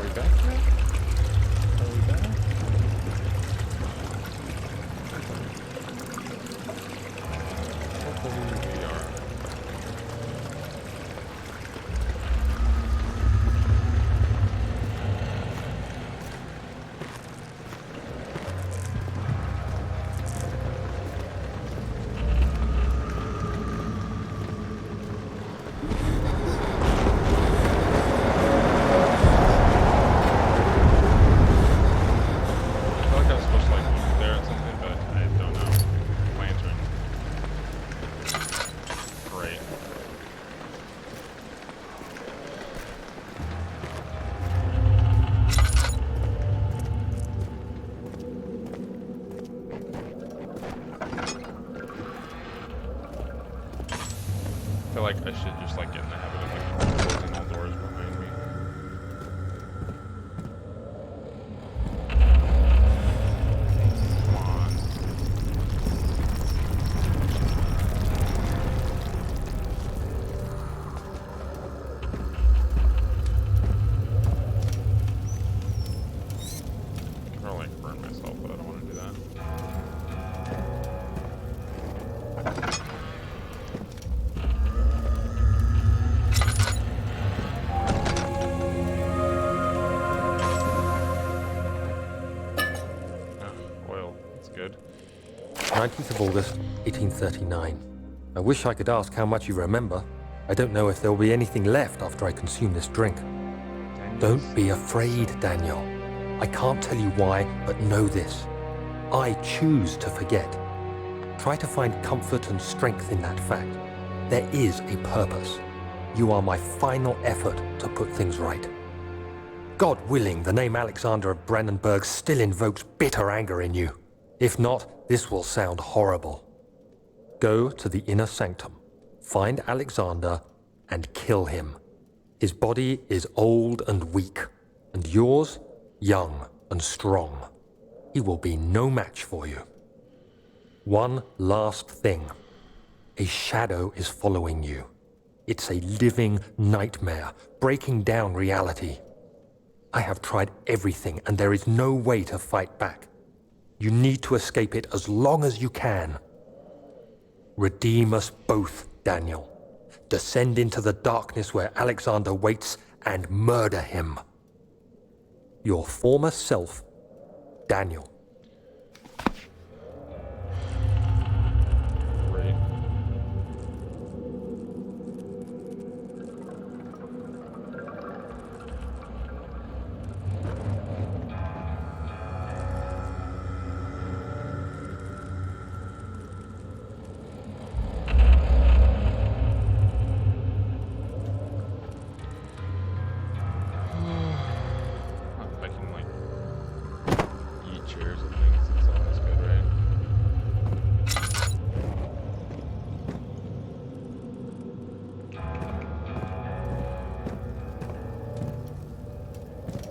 we back yet? Are we back? Hopefully we are. I feel like I should just like get in the habit of like closing all doors behind me. Come on. I'm gonna like burn myself, but I don't want to do that. Oil, that's good. 19th of August, 1839. I wish I could ask how much you remember. I don't know if there will be anything left after I consume this drink. Don't be afraid, Daniel. I can't tell you why, but know this. I choose to forget. Try to find comfort and strength in that fact. There is a purpose. You are my final effort to put things right. God willing, the name Alexander of Brandenburg still invokes bitter anger in you. If not, this will sound horrible. Go to the inner sanctum, find Alexander, and kill him. His body is old and weak, and yours, young and strong. He will be no match for you. One last thing. A shadow is following you. It's a living nightmare, breaking down reality. I have tried everything, and there is no way to fight back. You need to escape it as long as you can. Redeem us both, Daniel. Descend into the darkness where Alexander waits and murder him. Your former self, Daniel. Great. I can like eat chairs and things. It's always good, right?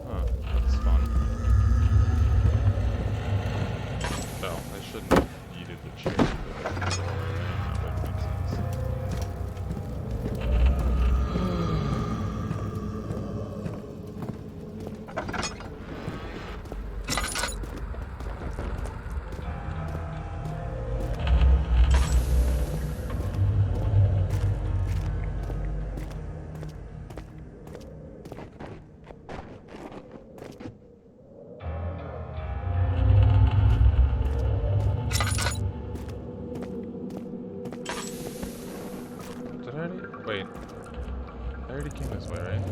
Huh, that's fun. No, I shouldn't have needed the chair. That would make sense. Did I already? Wait. I already came this way, right?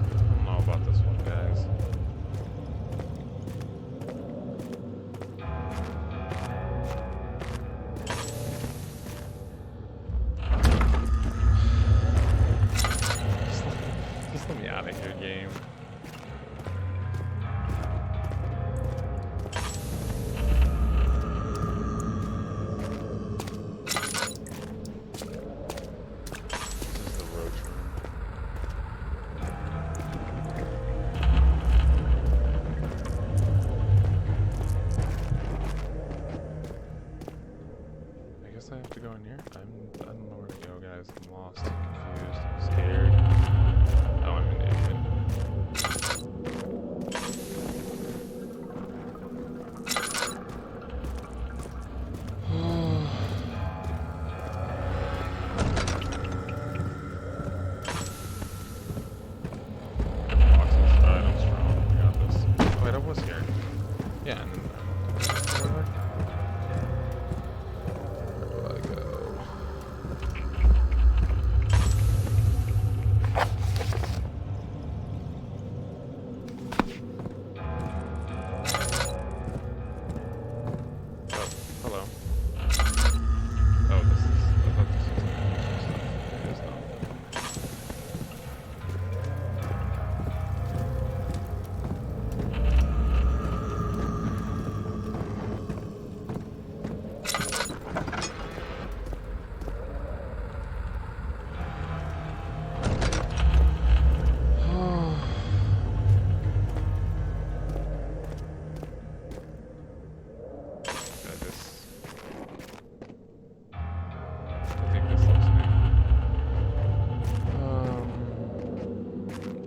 I don't know about this one, guys. Just let me out of here, game. This is the roach room. guys. I'm lost, confused, scared. Oh, I'm an idiot. Boxes. Alright, I'm strong. I got this. Oh, wait, I was scared. Yeah, and where do I go? Oh, hello. Oh, this is. I thought this was some stuff. It is not. I think this looks new.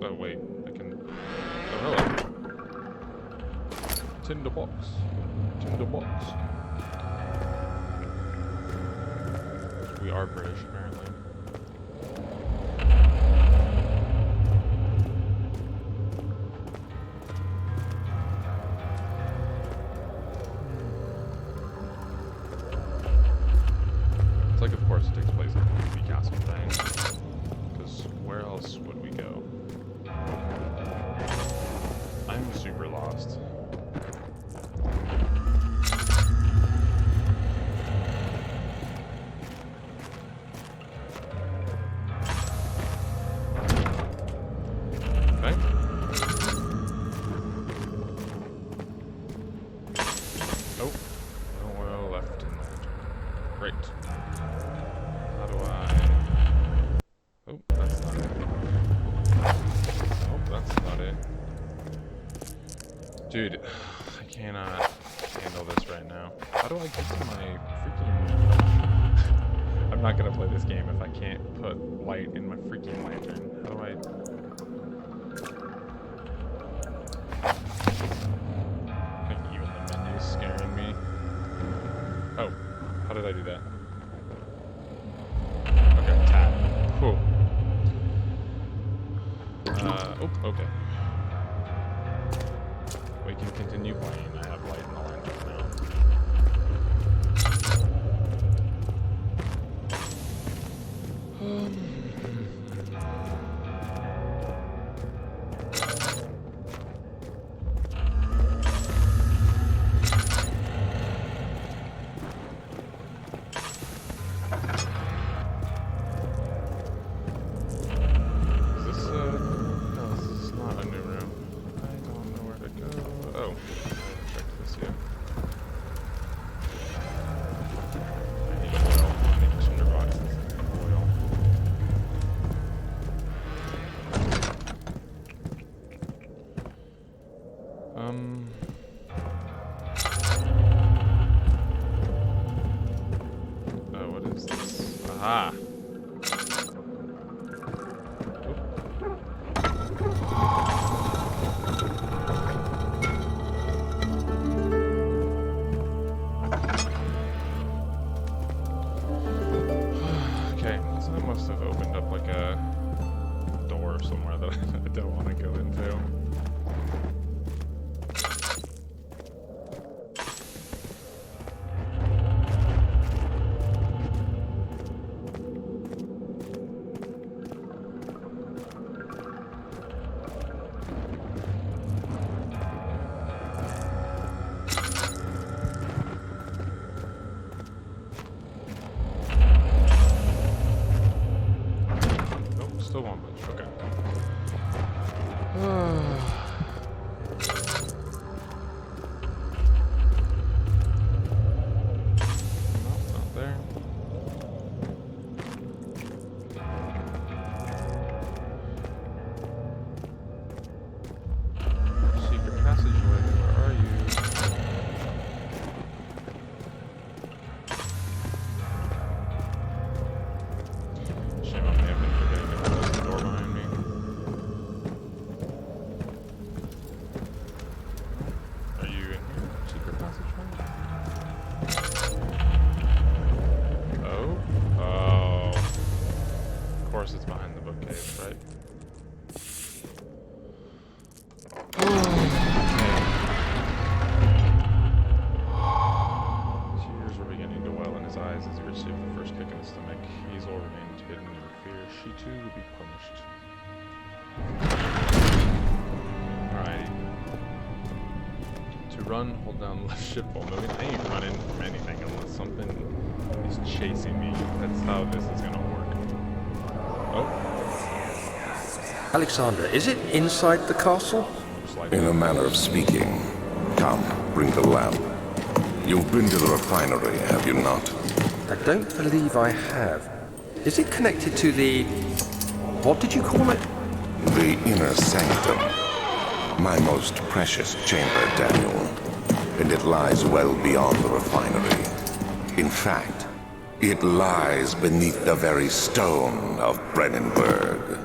Oh wait, I can. Oh hello. Tinderbox. Tinderbox. We are British, apparently. It's like, of course, it takes place in the creepy castle thing. Because where else would we go? I'm super lost. Okay. Oh, nowhere left in there. Great. How do I... Oh, that's not it. Oh, that's not it. Dude, I cannot handle this right now. How do I get to my freaking... I'm not gonna play this game if I can't put light in my freaking lantern. How do I... I think even the menu's scaring me. Oh, how did I do that? Okay, tab. Cool. Oh, okay. We can continue playing. I have light in the lantern now. Is this, no, this is not a new room. I don't know where to go. Oh, I haven't checked this yet. I need oil. I need tinderboxes and oil. Oh, what is this? Aha! Okay, so I must have opened up like a door somewhere that I don't want to go into. Nope, still one bunch. Okay. Nope, not there. Secret passageway, where are you? course it's behind the bookcase, right? Tears were beginning to well in his eyes as he received the first kick in the stomach. Hazel remained hidden in fear. She too would be punished. Alrighty. To run, hold down the left shift ball. I mean, I ain't running from anything unless something is chasing me. That's how this is gonna work. Oh. Alexander, is it inside the castle? In a manner of speaking. Come, bring the lamp. You've been to the refinery, have you not? I don't believe I have. Is it connected to the... what did you call it? The inner sanctum. My most precious chamber, Daniel. And it lies well beyond the refinery. In fact, it lies beneath the very stone of Brennenburg.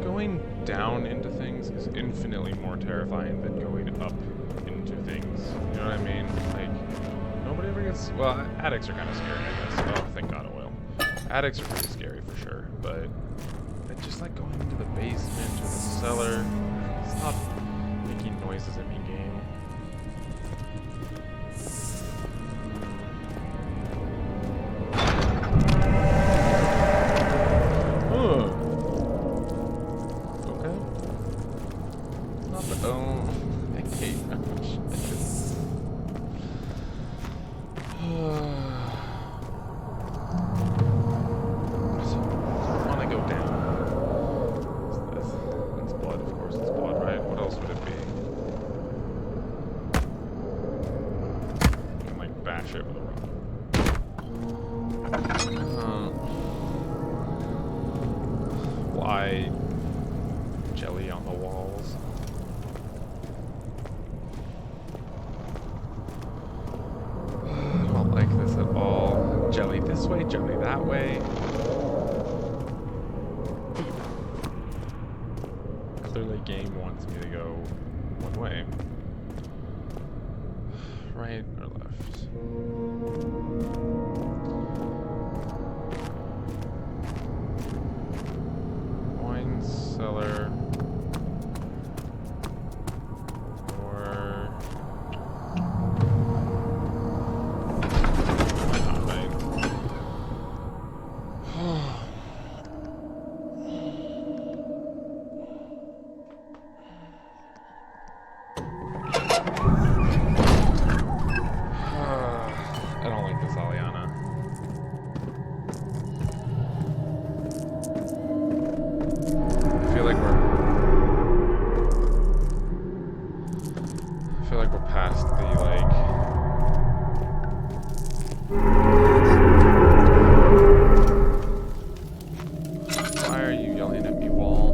Going down into things is infinitely more terrifying than going up into things. You know what I mean? Like, nobody ever gets... well, attics are kind of scary, I guess. Oh, thank God it will. Attics are pretty scary for sure, but just like going into the basement or the cellar. Stop making noises at me, game. Okay. Not the... oh, I hate that much. So, I want to go down. What's this? It's blood, of course it's blood, right? What else would it be? I can, like, bash it with a rock. Why jelly on the walls? I don't like this at all. Jelly this way, jelly that way. Clearly game wants me to go one way. Right or left? Wine cellar. Or... why not, right? I don't like this, Aliana. I feel like we're past the, like... why are you yelling at me, wall?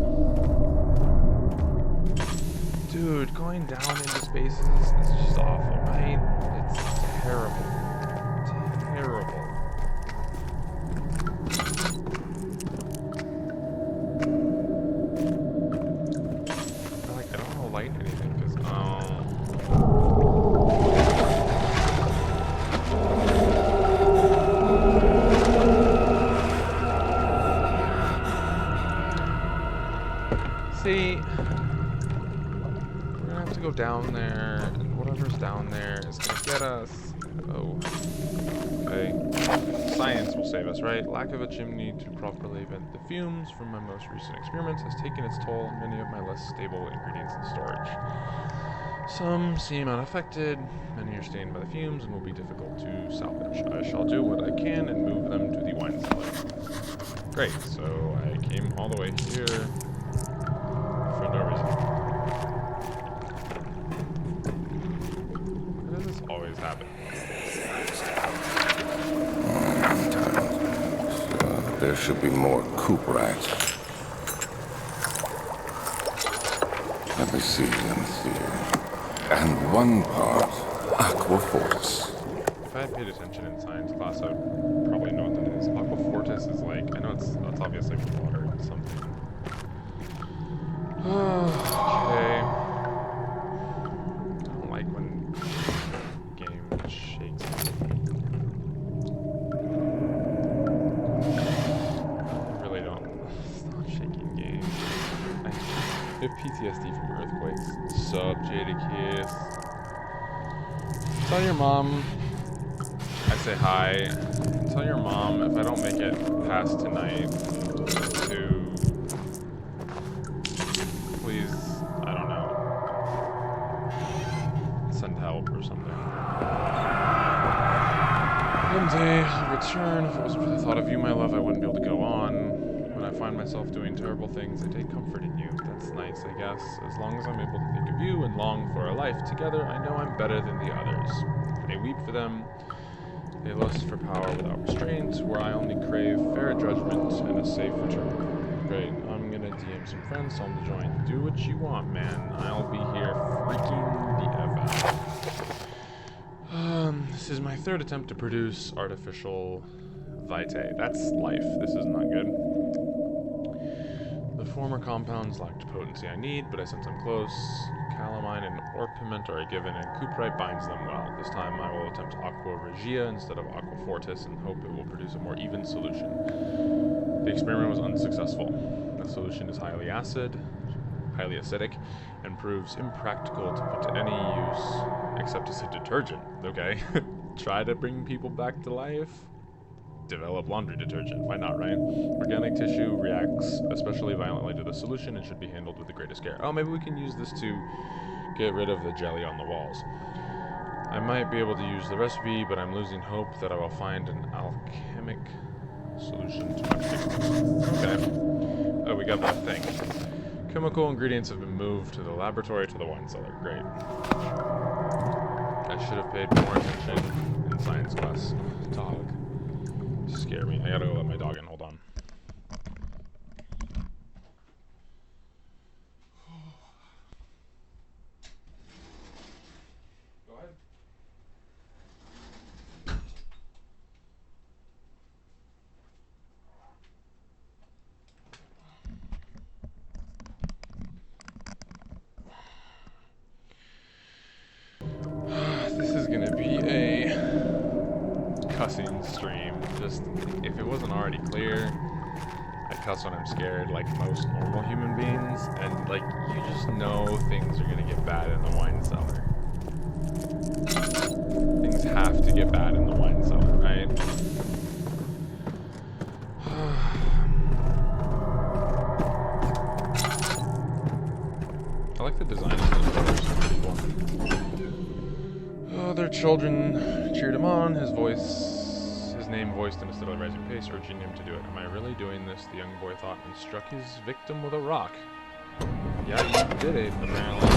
Dude, going down into spaces is just awful, right? It's terrible. Terrible. I don't want to light anything, because, see, we're gonna have to go down there, and whatever's down there is gonna get us. Oh, okay. Science will save us, right? Lack of a chimney to properly vent the fumes from my most recent experiments has taken its toll on many of my less stable ingredients in storage. Some seem unaffected, many are stained by the fumes and will be difficult to salvage. I shall do what I can and move them to the wine cellar. Great, so I came all the way here for no reason. Why does this always happen? There should be more coop racks. Let me see. And one part Aquafortis. If I had paid attention in science class, I would probably know what that is. Aquafortis is like, I know it's obviously water and something. Okay. I don't like when game shakes. We have PTSD from earthquakes. Sup, Jadakiss. Tell your mom I say hi. Tell your mom if I don't make it past tonight to please, I don't know, send help or something. One day I'll return. If it wasn't for the thought of you, my love, I wouldn't be able to go on. When I find myself doing terrible things, I take comfort in you. That's nice, I guess. As long as I'm able to think of you and long for our life together, I know I'm better than the others. They weep for them. They lust for power without restraint, where I only crave fair judgment and a safe return. Great, I'm gonna DM some friends, tell them to join. Do what you want, man. I'll be here freaking the F out. This is my third attempt to produce artificial vitae. That's life. This is not good. The former compounds lacked potency I need, but I sense I'm close. Calamine and orpiment are a given, and cuprite binds them well. This time I will attempt aqua regia instead of aqua fortis and hope it will produce a more even solution. The experiment was unsuccessful. The solution is highly acidic, and proves impractical to put to any use except as a detergent. Okay. Try to bring people back to life? Develop laundry detergent. Why not, right? Organic tissue reacts especially violently to the solution and should be handled with the greatest care. Oh, maybe we can use this to get rid of the jelly on the walls. I might be able to use the recipe, but I'm losing hope that I will find an alchemic solution to my problem. Okay. Oh, we got that thing. Chemical ingredients have been moved to the laboratory to the wine cellar. Great. I should have paid more attention in science class. Dog. Scare me. I gotta go let my dog in. Hold on. Go ahead. This is gonna be a cussing stream. Just, if it wasn't already clear, I cuss when I'm scared like most normal human beings, and like, you just know things are gonna get bad in the wine cellar. Things have to get bad in the wine cellar, right? I like the design of those doors. Pretty cool. Oh, their children cheered him on. His name voiced in a steadily rising pace, urging him to do it. Am I really doing this? The young boy thought, and struck his victim with a rock. Yeah, you did it, apparently.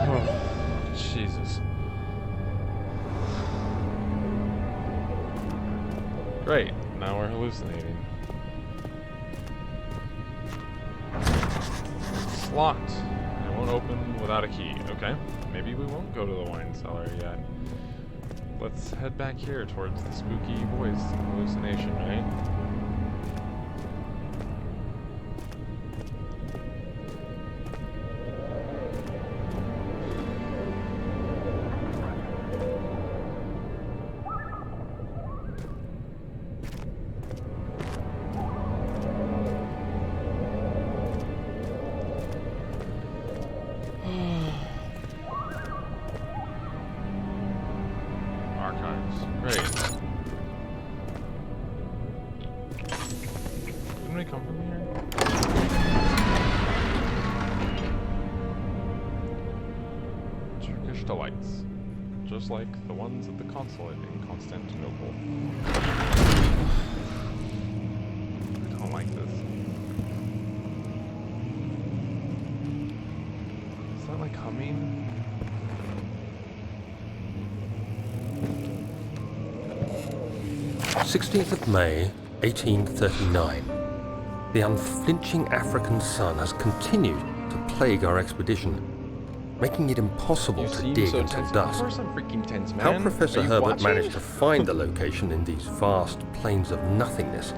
Oh, Jesus. Great, now we're hallucinating. It's locked. It won't open without a key. Okay, maybe we won't go to the wine cellar yet. Let's head back here towards the spooky voice hallucination, right? Great. Didn't we come from here? Turkish delights. Just like the ones at the consulate in Constantinople. I don't like this. Is that like humming? 16th of May, 1839. The unflinching African sun has continued to plague our expedition, making it impossible to dig until dusk. Of course I'm freaking tense, man. How Professor Herbert watching? managed to find the location in these vast plains of nothingness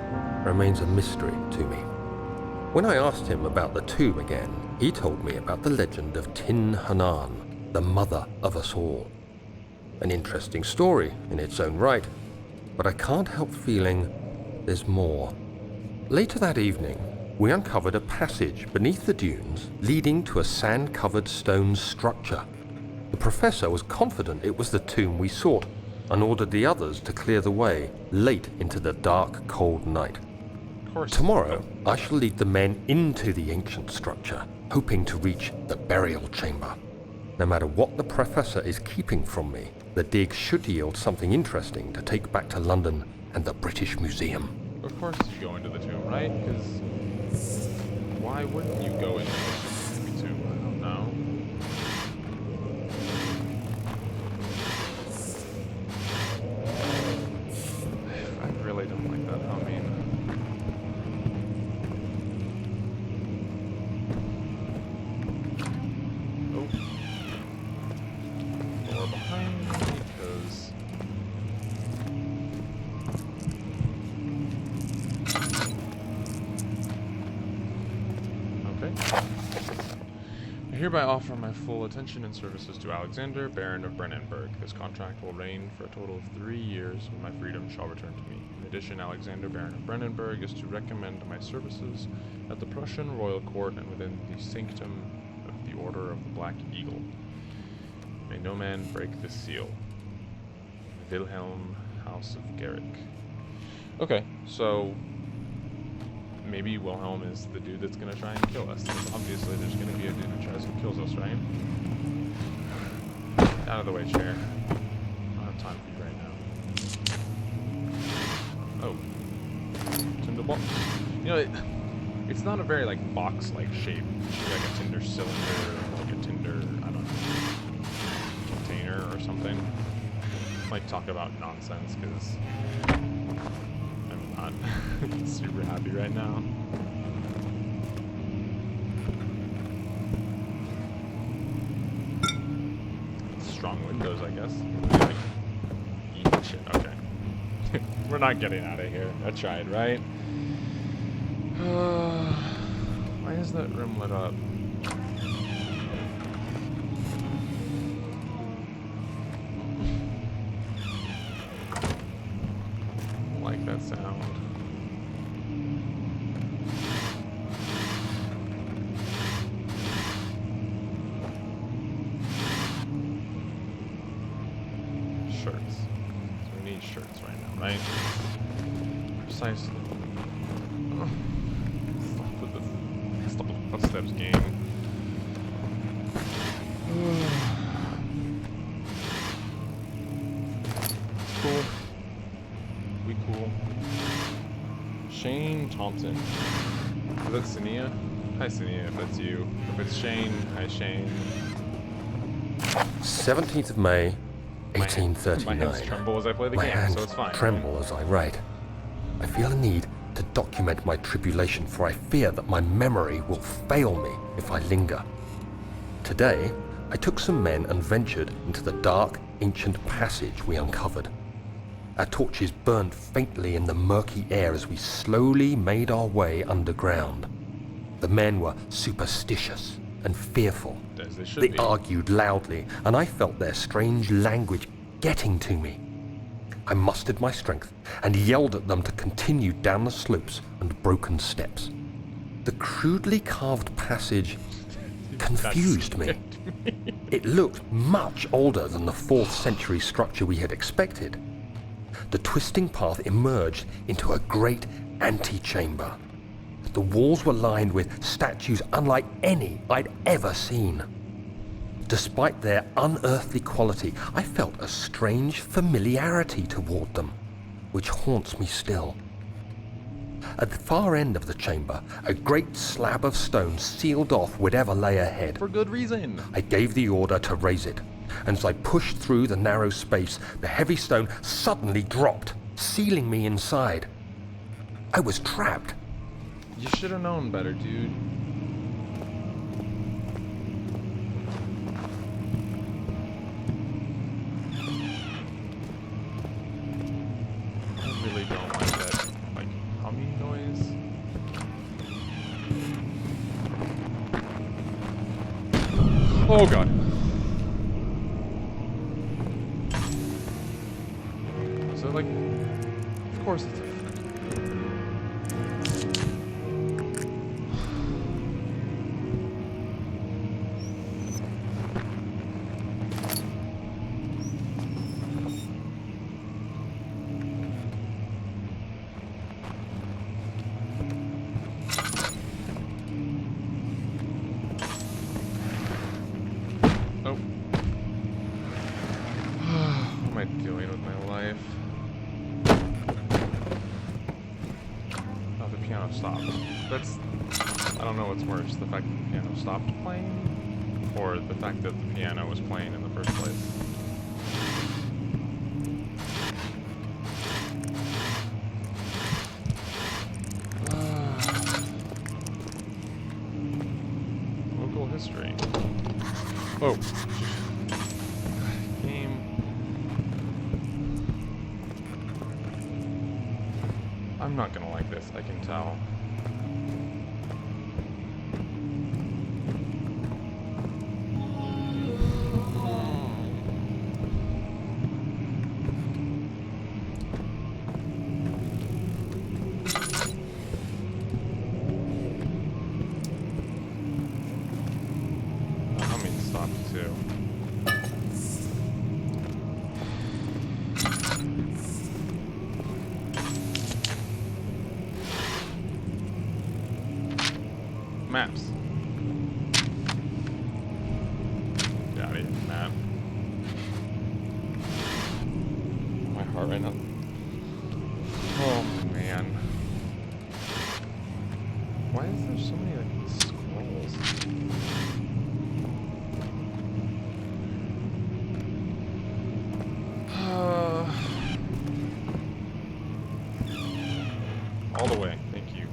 remains a mystery to me. When I asked him about the tomb again, he told me about the legend of Tin Hanan, the mother of us all. An interesting story in its own right, but I can't help feeling there's more. Later that evening, we uncovered a passage beneath the dunes leading to a sand-covered stone structure. The professor was confident it was the tomb we sought and ordered the others to clear the way late into the dark, cold night. Of course. Tomorrow, I shall lead the men into the ancient structure, hoping to reach the burial chamber. No matter what the professor is keeping from me, the dig should yield something interesting to take back to London and the British Museum. Of course you go into the tomb, right? Because why wouldn't you go into the tomb? I don't know. I really don't like that. I mean, door behind me, because okay. I hereby offer my full attention and services to Alexander, Baron of Brennenburg. This contract will reign for a total of 3 years, when my freedom shall return to me. In addition, Alexander, Baron of Brennenburg, is to recommend my services at the Prussian royal court and within the sanctum of the Order of the Black Eagle. May no man break this seal. Wilhelm, House of Garrick. Okay, so maybe Wilhelm is the dude that's gonna try and kill us. Obviously, there's gonna be a dude who tries and kills us, right? Out of the way, chair. I don't have time for you right now. Oh. Tinder box. You know, it's not a very, like, box-like shape. It should be like a tinder cylinder, like a tinder, I don't know, container or something. Like, talk about nonsense, because I'm not super happy right now. Strong windows, I guess. Like, eat shit. Okay. We're not getting out of here. I tried, right? Why is that room lit up? I don't like that sound. Shirts. So we need shirts right now, right? Precisely. Stop with the footsteps game. Cool. We cool. Shane Thompson. Is that Sania? Hi Sania, if that's you. If it's Shane, hi Shane. 17th of May, My 1839. hands tremble as I play the My game, hands so it's fine. tremble as I write. I feel a need to document my tribulation, for I fear that my memory will fail me if I linger. Today, I took some men and ventured into the dark, ancient passage we uncovered. Our torches burned faintly in the murky air as we slowly made our way underground. The men were superstitious and fearful. As they should They be. argued loudly, and I felt their strange language getting to me. I mustered my strength and yelled at them to continue down the slopes and broken steps. The crudely carved passage confused me. It looked much older than the 4th century structure we had expected. The twisting path emerged into a great antechamber. The walls were lined with statues unlike any I'd ever seen. Despite their unearthly quality, I felt a strange familiarity toward them, which haunts me still. At the far end of the chamber, a great slab of stone sealed off whatever lay ahead. For good reason. I gave the order to raise it, and as I pushed through the narrow space, the heavy stone suddenly dropped, sealing me inside. I was trapped. You should have known better, dude. I really don't like that, like, humming noise. Oh god. So, like, of course it's a I doing with my life? Oh, the piano stopped. That's... I don't know what's worse, the fact that the piano stopped playing, or the fact that the piano was playing in the first place. Local history. Oh. Game. I'm not gonna like this, I can tell. Maps. Get out of here, map. My heart right now. Oh man. Why is there so many like scrolls? All the way. Thank you.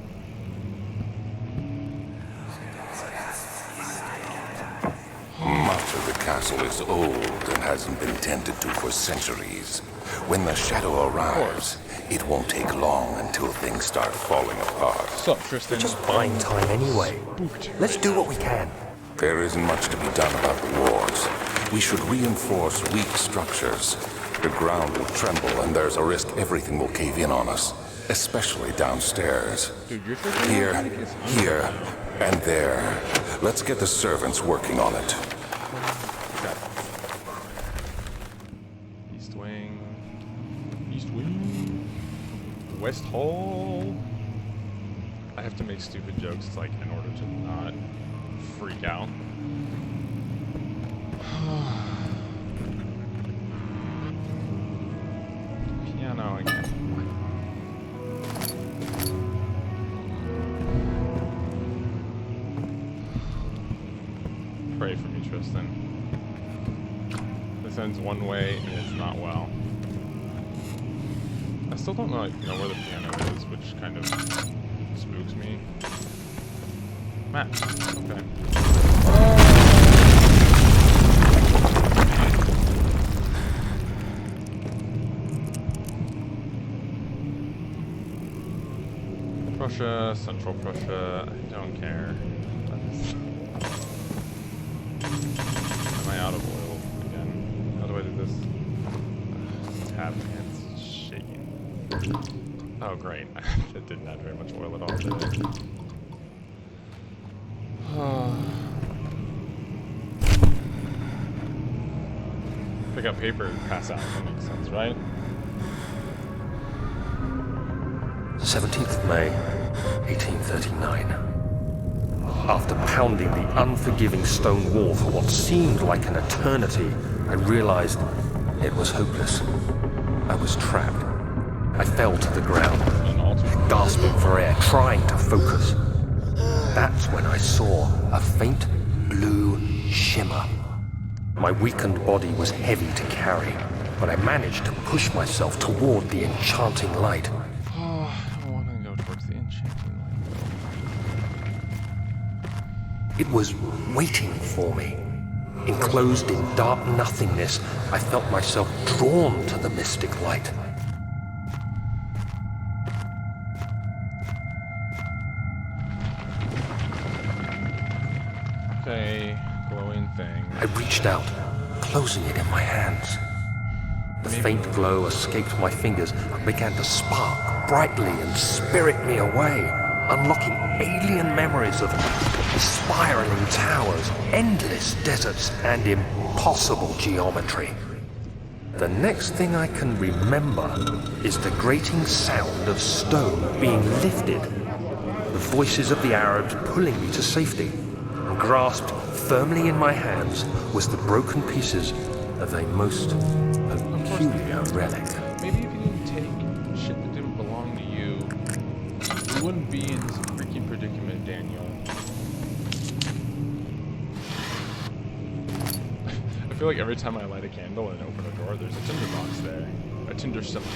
Much of the castle is old and hasn't been tended to for centuries. When the shadow arrives, it won't take long until things start falling apart. What's up, Tristan? Just buying time anyway. Let's do what we can. There isn't much to be done about the walls. We should reinforce weak structures. The ground will tremble and there's a risk everything will cave in on us, especially downstairs. Dude, you're Here, and there. Let's get the servants working on it. Okay. East wing. East wing. West hall. I have to make stupid jokes, like, in order to not freak out. Piano again. Pray for me, Tristan. This ends one way and it's not well. I still don't know where the piano is, which kind of spooks me. Map. Okay. Prussia, Central Prussia, I don't care. Am I out of oil again? How do I do this? Tab, it's shaking. Oh great, it didn't add very much oil at all, did it? Pick up paper and pass out, that makes sense, right? 17th of May, 1839. After pounding the unforgiving stone wall for what seemed like an eternity, I realized it was hopeless. I was trapped. I fell to the ground, gasping for air, trying to focus. That's when I saw a faint blue shimmer. My weakened body was heavy to carry, but I managed to push myself toward the enchanting light. Oh, I want to go towards the enchanting light. It was waiting for me. Enclosed in dark nothingness, I felt myself drawn to the mystic light. Okay, glowing thing. I reached out, closing it in my hands. The faint glow escaped my fingers and began to spark brightly and spirit me away, unlocking alien memories of spiraling towers, endless deserts, and impossible geometry. The next thing I can remember is the grating sound of stone being lifted, the voices of the Arabs pulling me to safety, and grasped firmly in my hands was the broken pieces of a most peculiar relic. Maybe if you didn't take shit that didn't belong to you, you wouldn't be in this freaking predicament, Daniel. I feel like every time I light a candle and open a door, there's a tinderbox there. A tinder substitute.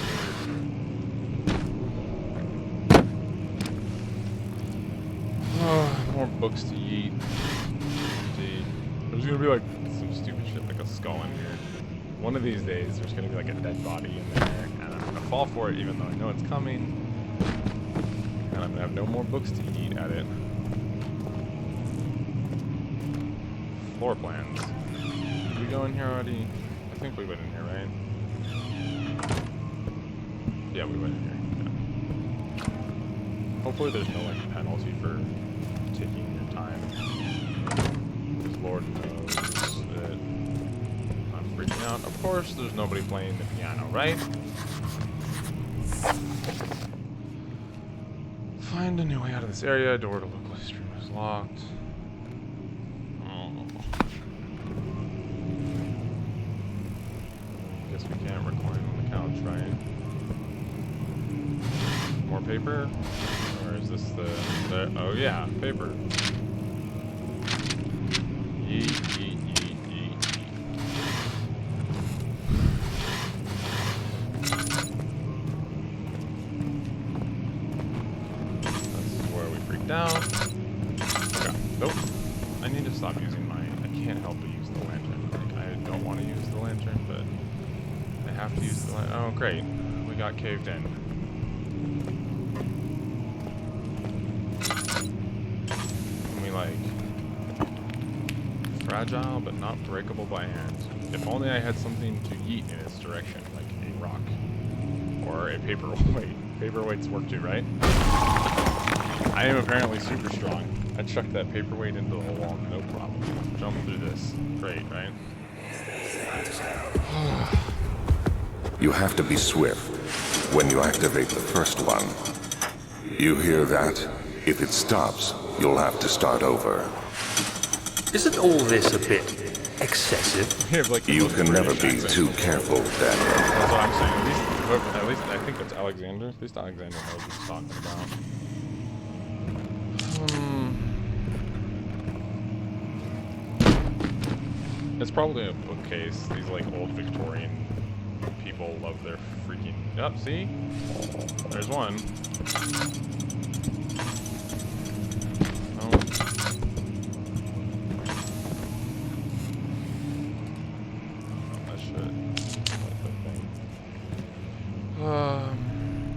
Oh, more books to eat. Indeed. There's gonna be like some stupid shit like a skull in here. One of these days, there's gonna be like a dead body in there, and I'm gonna fall for it even though I know it's coming. And I'm gonna have no more books to eat at it. Floor plans. Did we go in here already? I think we went in here, right? Yeah, we went in here. Yeah. Hopefully there's no like penalty for taking your time. Because Lord knows that I'm freaking out. Of course there's nobody playing the piano, right? Find a new way out of this area. Door to local history room is locked. Oh. Guess we can't recline on the couch, right? More paper? Or is this the oh yeah, paper. Yeet, yeet, yeet, yeet. This is where we freaked out. Okay, nope. I need to stop using mine. I can't help but use the lantern. Like, I don't want to use the lantern, but I have to use the lantern. Oh, great. We got caved in. Like fragile but not breakable by hand. If only I had something to yeet in its direction, like a rock or a paperweight. Paperweights work too, right? I am apparently super strong. I chucked that paperweight into the wall, no problem. Jump through this. Great, right? You have to be swift when you activate the first one. You hear that? If it stops, you'll have to start over. Isn't all this a bit excessive? Like You can never be too careful, Daniel. That's what I'm saying. At least I think that's Alexander. At least Alexander knows what he's talking about. It's probably a bookcase. These like old Victorian people love their freaking. Yep, see? There's one.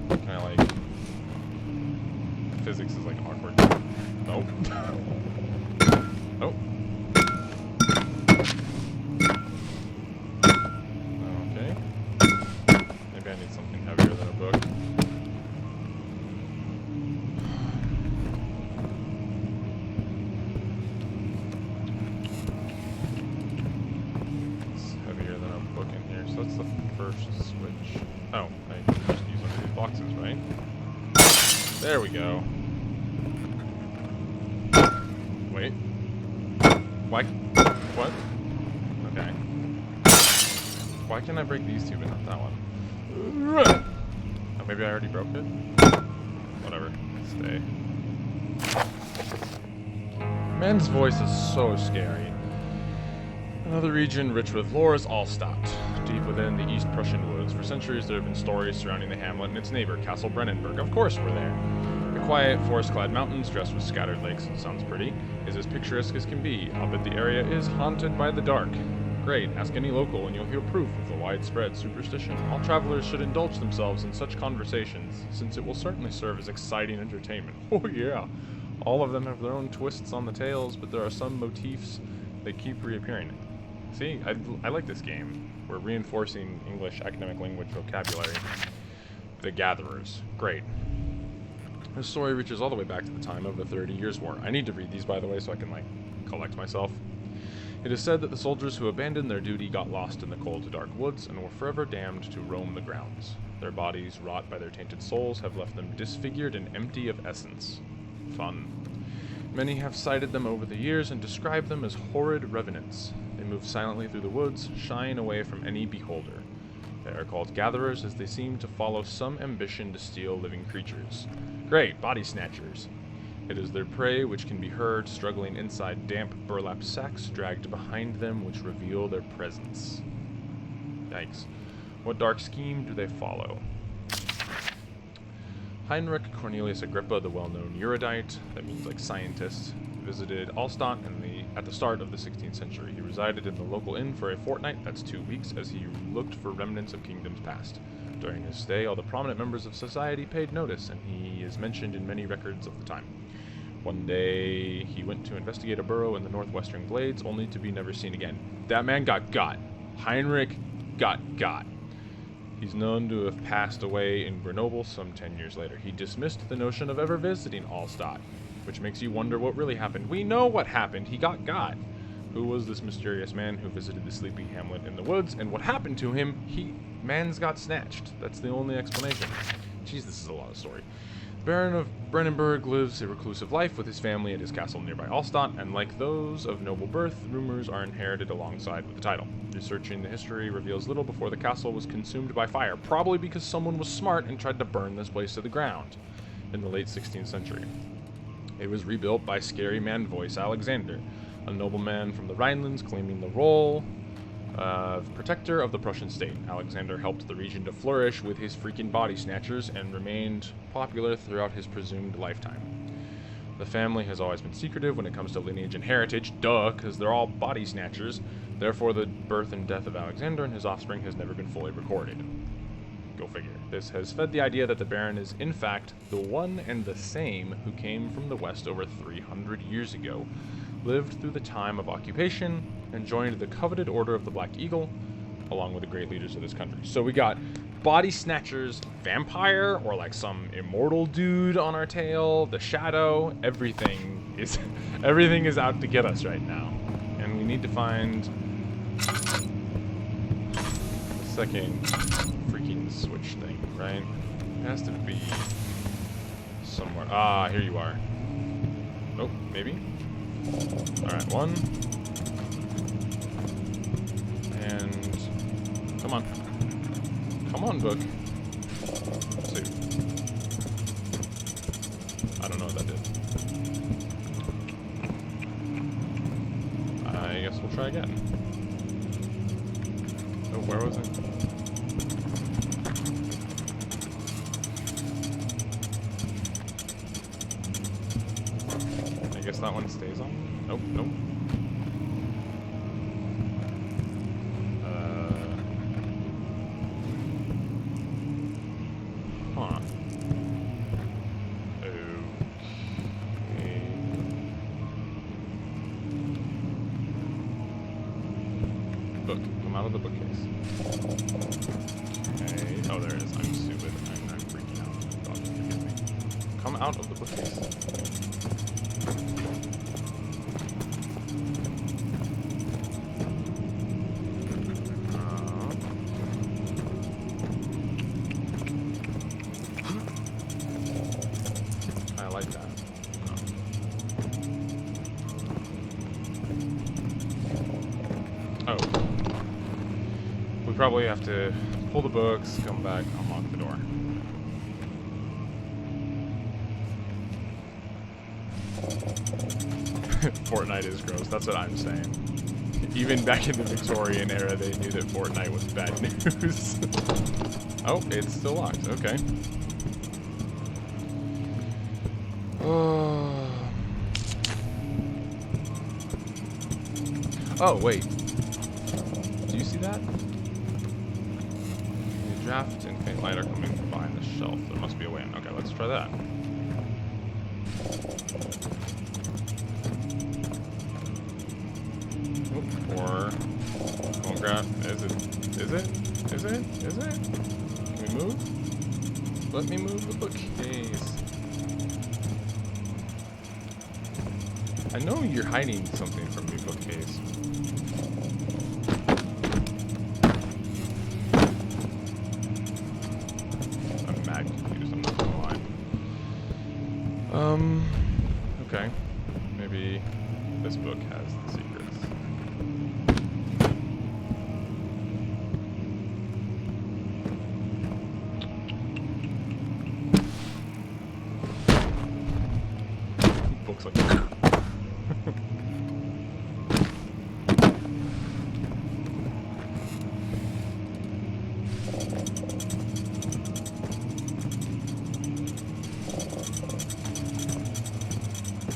Can I like... Physics is like awkward. Nope. Nope. Okay. Maybe I need something heavier than a book. It's heavier than a book in here, so that's the first switch. Oh, I just use one of these boxes, right? There we go. Wait. Why? What? Okay. Why can't I break these two but not that one? Oh, maybe I already broke it? Whatever. Stay. Man's voice is so scary. Another region rich with lore is all stopped. Deep within the East Prussian woods, for centuries there have been stories surrounding the hamlet and its neighbor, Castle Brennenburg. Of course we're there. The quiet, forest-clad mountains, dressed with scattered lakes, sounds pretty, is as picturesque as can be, albeit the area is haunted by the dark. Great, ask any local and you'll hear proof of the widespread superstition. All travelers should indulge themselves in such conversations, since it will certainly serve as exciting entertainment. Oh yeah! All of them have their own twists on the tales, but there are some motifs that keep reappearing. See, I like this game. We're reinforcing English academic language vocabulary. The Gatherers. Great. This story reaches all the way back to the time of the 30 Years' War. I need to read these, by the way, so I can, like, collect myself. It is said that the soldiers who abandoned their duty got lost in the cold, dark woods and were forever damned to roam the grounds. Their bodies, wrought by their tainted souls, have left them disfigured and empty of essence. Fun. Many have cited them over the years and described them as horrid revenants. They move silently through the woods, shying away from any beholder. They are called gatherers as they seem to follow some ambition to steal living creatures. Great, body snatchers. It is their prey which can be heard struggling inside damp burlap sacks dragged behind them which reveal their presence. Yikes. What dark scheme do they follow? Heinrich Cornelius Agrippa, the well-known erudite, that means like scientist, visited Allstadt at the start of the 16th century. He resided in the local inn for a fortnight, that's 2 weeks, as he looked for remnants of kingdoms past. During his stay, all the prominent members of society paid notice, and he is mentioned in many records of the time. One day, he went to investigate a burrow in the northwestern glades, only to be never seen again. That man got. Heinrich got. He's known to have passed away in Grenoble some 10 years later. He dismissed the notion of ever visiting Allstadt, which makes you wonder what really happened. We know what happened. He got. Who was this mysterious man who visited the sleepy hamlet in the woods, and what happened to him? Man's got snatched. That's the only explanation. Jeez, this is a lot of story. Baron of Brennenburg lives a reclusive life with his family at his castle nearby Allstadt, and like those of noble birth, rumors are inherited alongside with the title. Researching the history reveals little before the castle was consumed by fire, probably because someone was smart and tried to burn this place to the ground in the late 16th century. It was rebuilt by scary man voice Alexander, a nobleman from the Rhinelands claiming the role of protector of the Prussian state. Alexander helped the region to flourish with his freaking body snatchers and remained popular throughout his presumed lifetime. The family has always been secretive when it comes to lineage and heritage, duh, because they're all body snatchers. Therefore, the birth and death of Alexander and his offspring has never been fully recorded. Go figure. This has fed the idea that the Baron is, in fact, the one and the same who came from the West over 300 years ago, lived through the time of occupation, and joined the coveted Order of the Black Eagle, along with the great leaders of this country. So we got body snatchers, vampire, or like some immortal dude on our tail, the shadow. Everything is out to get us right now, and we need to find the second freaking switch thing, right? It has to be somewhere. Ah, here you are. Nope, maybe. All right, one. And come on, book. 2. I don't know what that did. I guess we'll try again. Oh, where was it? I guess that one stays on. Nope. Book. Come out of the bookcase. Okay. Oh, there it is. I'm stupid. I'm freaking out. God, forgive me. Come out of the bookcase. I like that. Oh. We probably have to pull the books, come back, unlock the door. Fortnite is gross, that's what I'm saying. Even back in the Victorian era, they knew that Fortnite was bad news. Oh, it's still locked, okay. Oh, wait. Do you see that? The draft and faint light are coming from behind the shelf. There must be a way in. Okay, let's try that. Or won't grab. Is it? Can we move? Let me move the bookcase. I know you're hiding something from me, bookcase. I'm mad confused, I'm not gonna lie. Okay. Maybe this book has the secrets. looks like it.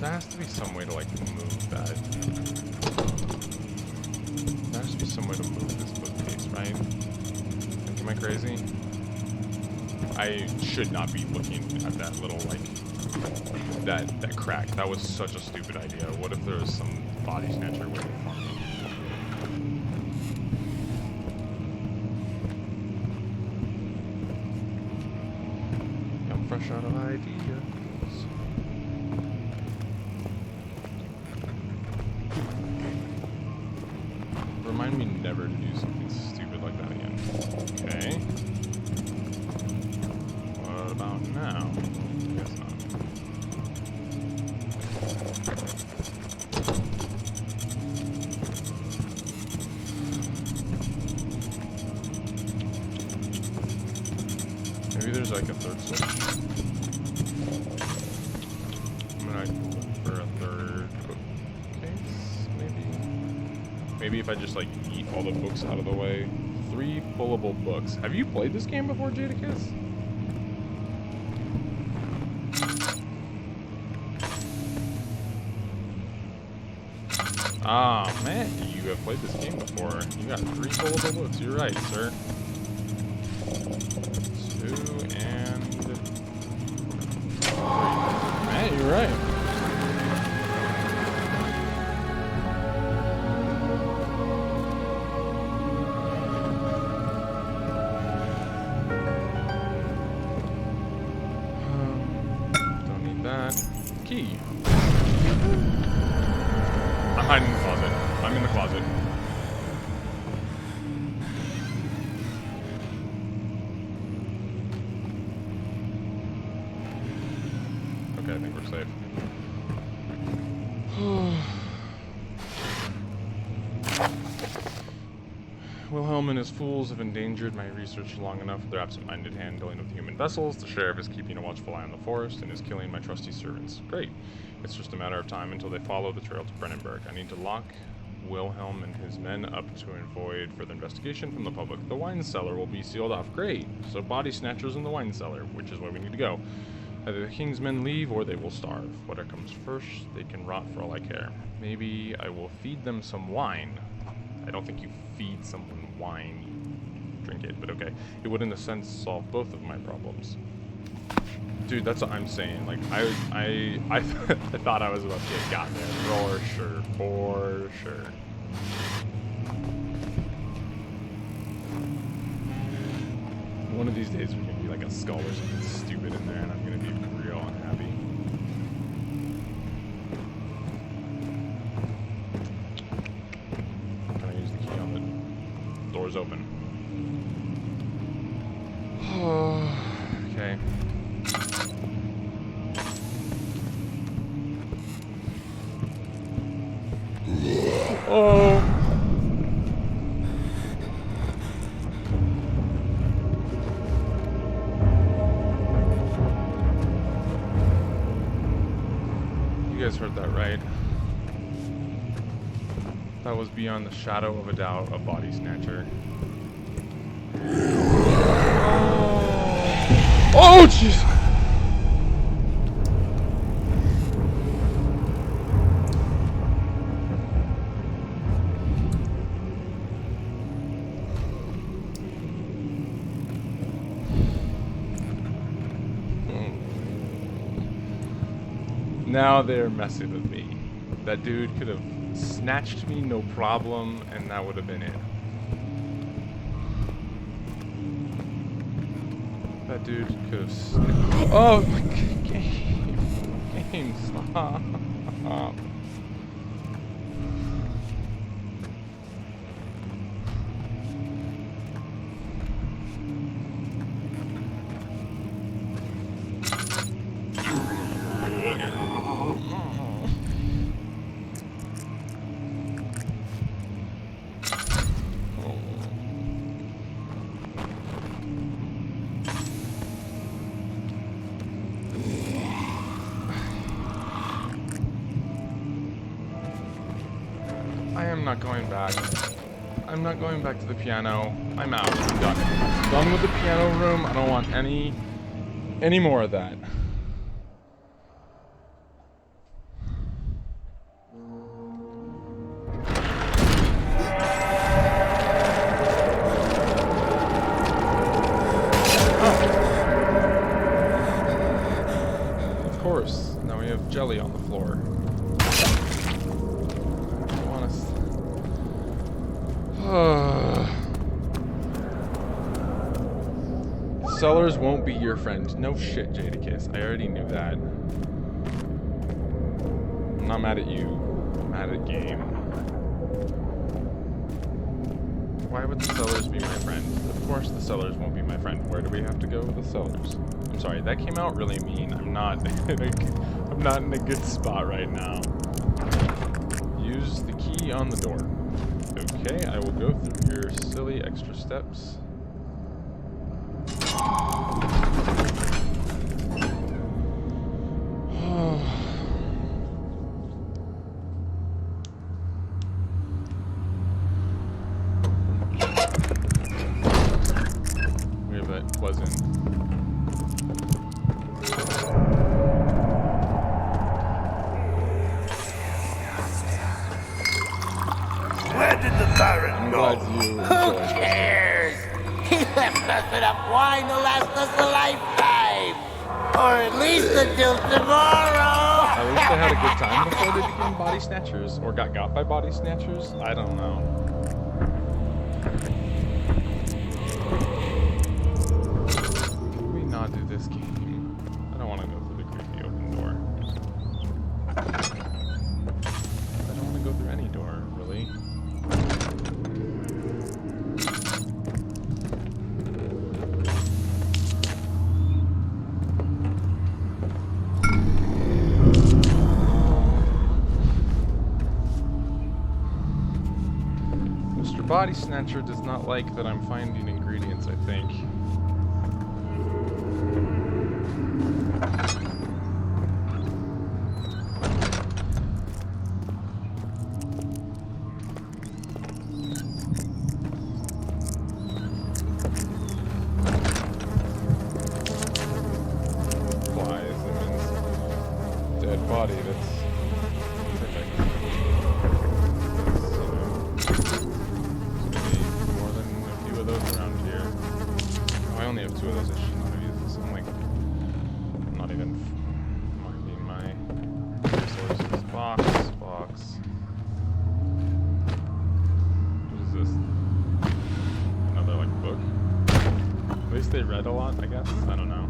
There has to be some way to like move that. There has to be some way to move this bookcase, right? Like, am I crazy? I should not be looking at that little like that crack. That was such a stupid idea. What if there was some body snatcher waiting for me? I'm fresh out of ideas. Remind me never to do something stupid like that again. Okay. What about now? Guess not. Maybe there's like a third switch. I'm gonna look for a third bookcase, maybe? Maybe if I just like eat all the books out of the way. 3 pullable books. Have you played this game before, Jadakiss? Ah, man, you have played this game before. You got 3 pullable books. You're right, sir. 2 and 3. Man, you're right. Don't need that. Key. I'm hiding in the closet. I'm in the closet. Okay, I think we're safe. Wilhelm and his fools have endangered my research long enough with their absent-minded handling of human vessels. The sheriff is keeping a watchful eye on the forest and is killing my trusty servants. Great. It's just a matter of time until they follow the trail to Brennenburg. I need to lock Wilhelm and his men up to avoid further investigation from the public. The wine cellar will be sealed off. Great. So body snatchers in the wine cellar, which is where we need to go. Either the king's men leave or they will starve. Whatever comes first, they can rot for all I care. Maybe I will feed them some wine. I don't think you feed someone wine, you drink it, but okay. It would, in a sense, solve both of my problems. Dude, that's what I'm saying. Like, I thought I was about to get got there, for sure, for sure. One of these days, there's gonna be like a skull or something stupid in there, and I'm gonna be real unhappy. Can I use the key on the doors open? Okay. Oh. You guys heard that right? That was beyond the shadow of a doubt a body snatcher. Oh, jeez! Now they're messing with me. That dude could have snatched me, no problem, and that would have been it. That dude could have. Oh my God, game, stop. I'm not going back. I'm not going back to the piano. I'm out. I'm done. I'm done with the piano room. I don't want any more of that. Of course. Now we have jelly on the floor. Sellers won't be your friend. No shit, Jadakiss. I already knew that. I'm not mad at you. I'm mad at game. Why would the sellers be my friend? Of course the sellers won't be my friend. Where do we have to go with the sellers? I'm sorry, that came out really mean. I'm not in a good spot right now. Use the key on the door. Okay, I will go through your silly extra steps. We have that pleasant. Where did the Baron go? Who cares? He left us enough wine to last us a lifetime. Or at least until tomorrow. At least they had a good time before they became body snatchers. Or got by body snatchers. I don't know. Can we not do this game? I don't want to go through the creepy open door. I don't want to go through any door, really. Mr. Body Snatcher does not like that I'm finding ingredients, I think. Flies, that means dead body, that's perfect. More than a few of those around here. Oh, I only have 2 of those. I should not have used this. I'm like, not even minding my resources. Box. What is this? Another, like, book? At least they read a lot, I guess? I don't know.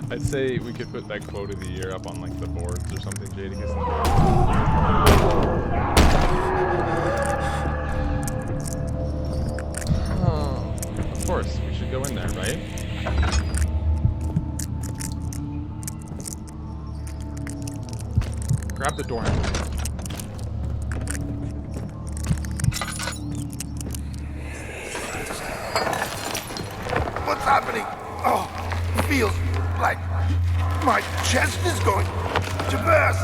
I'd say we could put that quote of the year up on like the boards or something, Jadakiss. Oh, of course, we should go in there, right? Grab the door handle. What's happening? Oh, it feels like my chest is going to burst.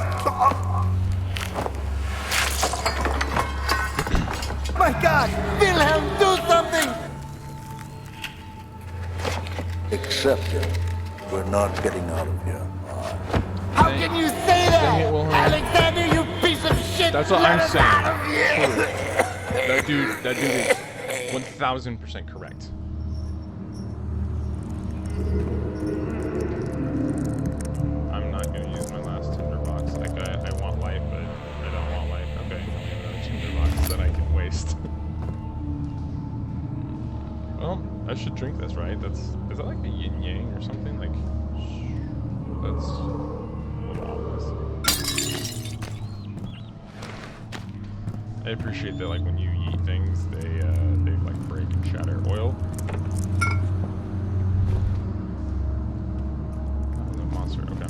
My God! Wilhelm, do something! Accept it. We're not getting out of here. How can you say that? Dang it, Wilhelm. Alexander, you piece of shit! That's what Let I'm us saying. out of here. That dude is 1000% correct. I'm not gonna use my last tinderbox. Like I want life, but I don't want life. Okay, another tinderbox that I can waste. Well, I should drink this, right? Is that like a yin yang or something? Like that's a little ominous. I appreciate that, like when you eat things, they like break and shatter. Oil. Oh, the monster. Okay.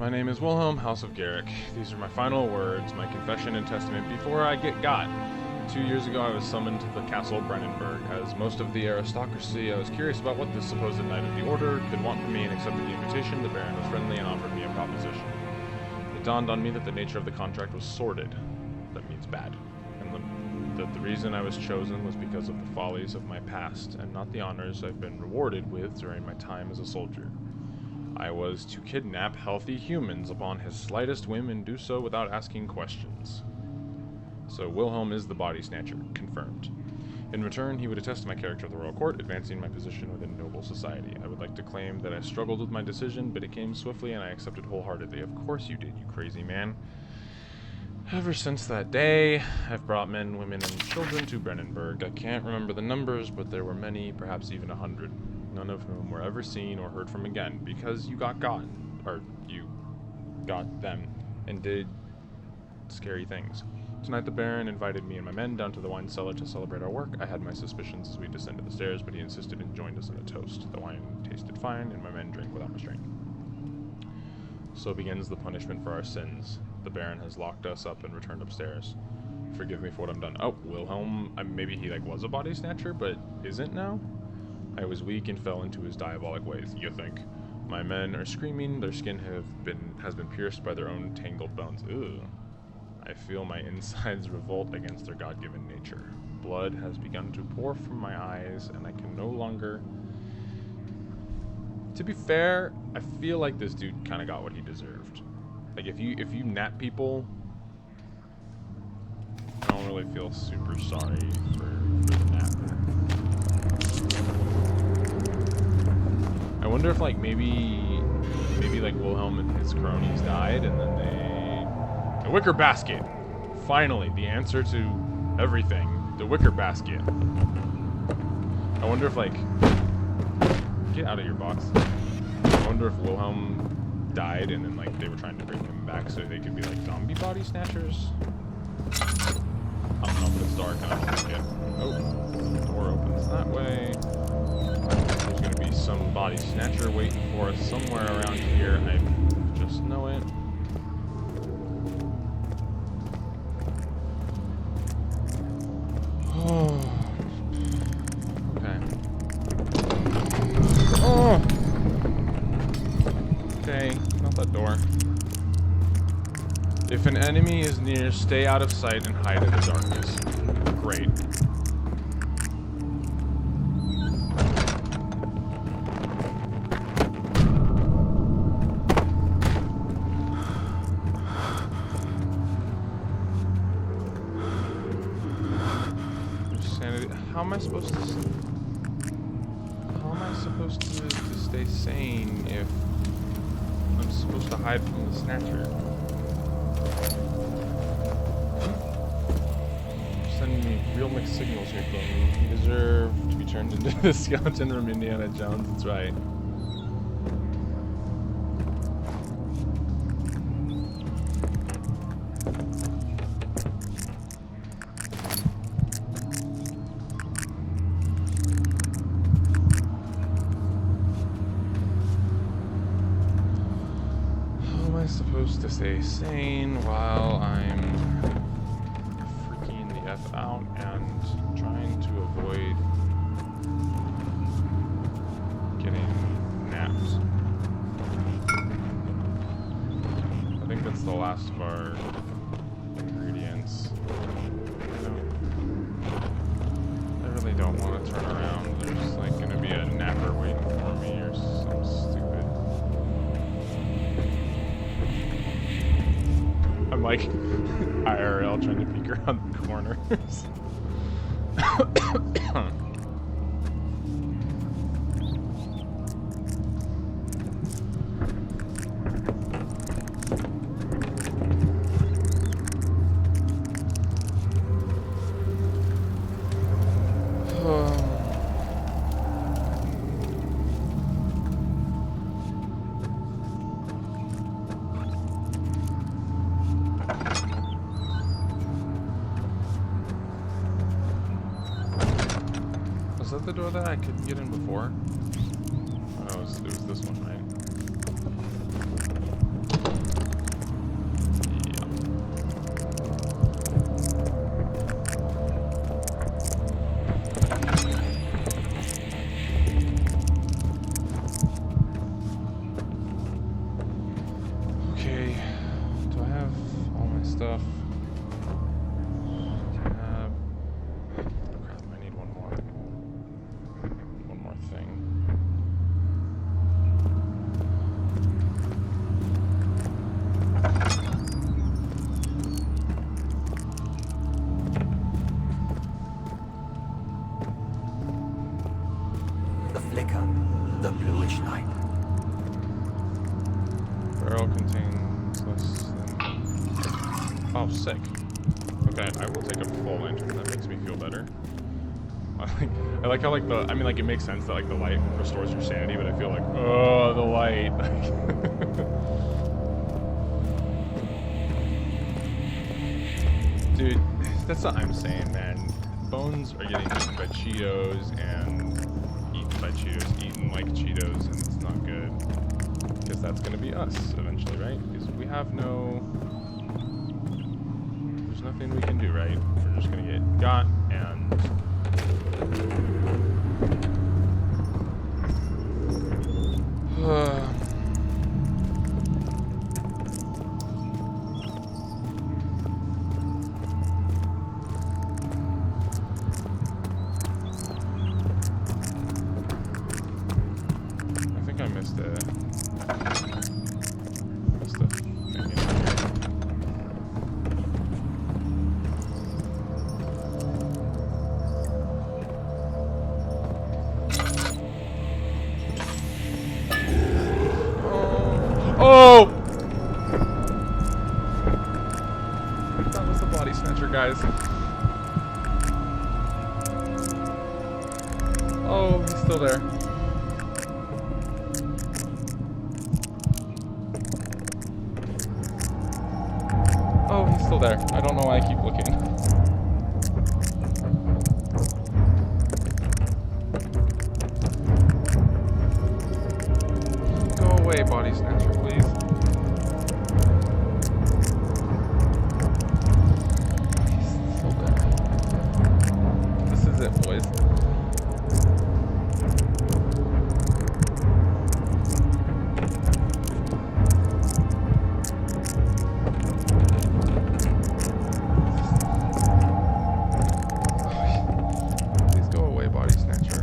My name is Wilhelm, House of Garrick. These are my final words, my confession and testament before I get got. 2 years ago, I was summoned to the Castle Brennenburg. As most of the aristocracy, I was curious about what this supposed Knight of the Order could want from me and accepted the invitation. The Baron was friendly and offered me a proposition. It dawned on me that the nature of the contract was sordid. That means bad. And that the reason I was chosen was because of the follies of my past, and not the honors I've been rewarded with during my time as a soldier. I was to kidnap healthy humans upon his slightest whim and do so without asking questions. So Wilhelm is the body snatcher, confirmed. In return, he would attest to my character at the royal court, advancing my position within noble society. I would like to claim that I struggled with my decision, but it came swiftly and I accepted wholeheartedly. Of course you did, you crazy man. Ever since that day, I've brought men, women, and children to Brennenburg. I can't remember the numbers, but there were many, perhaps even 100. None of whom were ever seen or heard from again, because you got you got them, and did scary things. Tonight the Baron invited me and my men down to the wine cellar to celebrate our work. I had my suspicions as we descended the stairs, but he insisted and joined us in a toast. The wine tasted fine, and my men drank without restraint. So begins the punishment for our sins. The Baron has locked us up and returned upstairs. Forgive me for what I've done. Oh, Wilhelm, maybe he was a body snatcher, but isn't now? I was weak and fell into his diabolic ways, you think. My men are screaming, their skin has been pierced by their own tangled bones. Ugh. I feel my insides revolt against their God-given nature. Blood has begun to pour from my eyes, and I can no longer... To be fair, I feel like this dude kind of got what he deserved. Like, if you nap people, I don't really feel super sorry for the napper. I wonder if, maybe Wilhelm and his cronies died, and then the wicker basket. Finally, the answer to everything. The wicker basket. I wonder if, get out of your box. I wonder if Wilhelm died and then, they were trying to bring him back so they could be, zombie body snatchers? I don't know, but it's dark and I don't like it. Oh, the door opens that way. There's gonna be some body snatcher waiting for us somewhere around here. I just know it. Oh. Okay. Oh! Okay, not that door. If an enemy is near, stay out of sight and hide in the darkness. Great. How am I supposed to stay sane if I'm supposed to hide from the snatcher? You're sending me real mixed signals here, game. You deserve to be turned into the skeleton from Indiana Jones, that's right. Supposed to stay sane while I'm freaking the F out and trying to avoid getting napped. I think that's the last of our ingredients. I really don't want to turn around. There's gonna be a napper waiting for me or some stupid. I'm IRL trying to peek around the corners. Was that the door that I couldn't get in before? Oh, no, it was this one, right? flicker the bluish light. Barrel contains less than... Oh, sick. Okay, I will take a full lantern. That makes me feel better. I like how like the... I mean, like, it makes sense that like the light restores your sanity, but I feel like, oh, the light. Dude, that's what I'm saying, man. Bones are getting eaten by Cheetos and eaten like Cheetos, and it's not good. Because that's gonna be us eventually, right? Because we have no... There's nothing we can do, right? We're just gonna get got and... I think I missed a thing in here. Oh! That was the body snatcher, guys. Oh, he's still there. Oh, he's still there. I don't know why I keep looking. Go away, body snatcher, please. He's still there. This is it, boys. Please go away, body snatcher.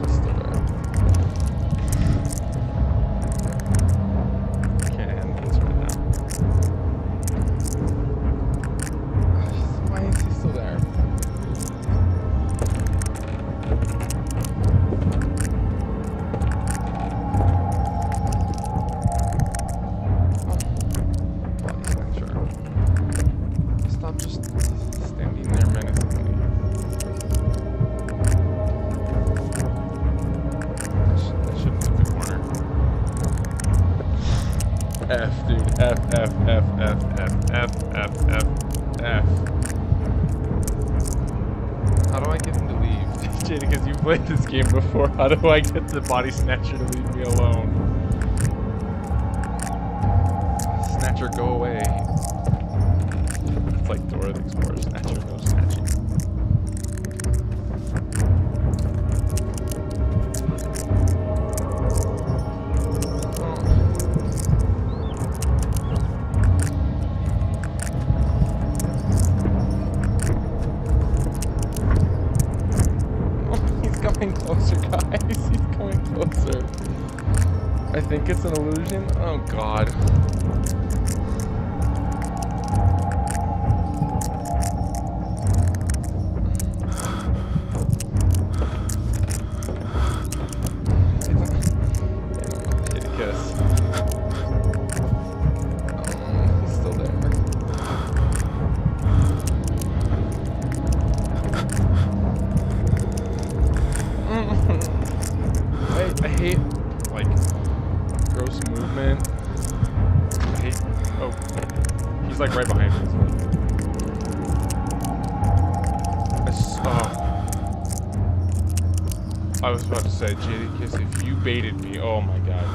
He's still there. I can't handle this right now. Why is he still there? Body snatcher. Stop just standing there menacingly. I shouldn't hit the corner. F, dude. F, F, F, F, F, F, F, F, F. How do I get him to leave? Jada, because you've played this game before, how do I get the body snatcher to leave me alone? Snatcher, go away. It's like Dora the Explorer. Snatcher, no snatching. Oh, he's coming closer, guys. He's coming closer. I think it's an illusion. Oh, God. Hit a kiss. He's still there. I hate, like, gross movement. I hate... Oh. He's, like, right behind me. I was about to say, Jadakiss, if you baited me, oh my god.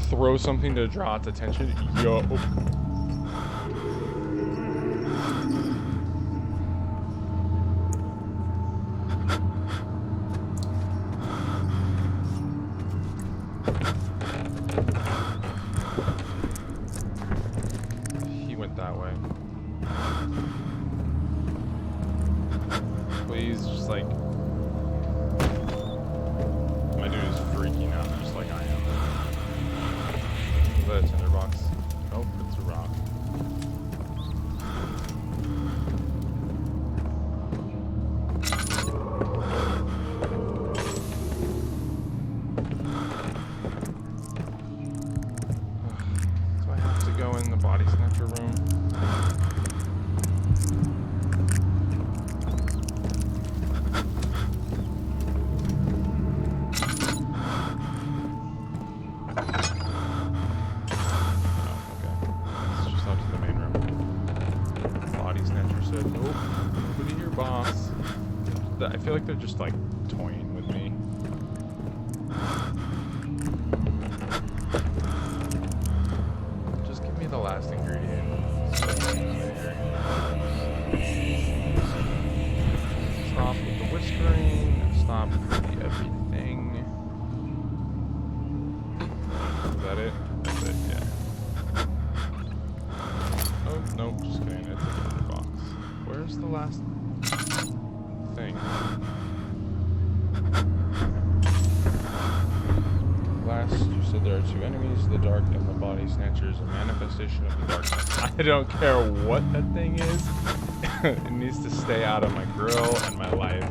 Throw something to draw its attention. Yo. He went that way. Please, just like... My dude is freaking out just like I am. in the body snatcher room? I feel like they're just like toying with me. Just give me the last ingredient. Stop with the whispering. Stop with the everything. Is that it? That's it, yeah. Oh, nope, just kidding. It's in the box. Where's the last thing? Last, you said there are two enemies, the dark and the body snatchers, a manifestation of the darkness. I don't care what that thing is. It needs to stay out of my grill and my life.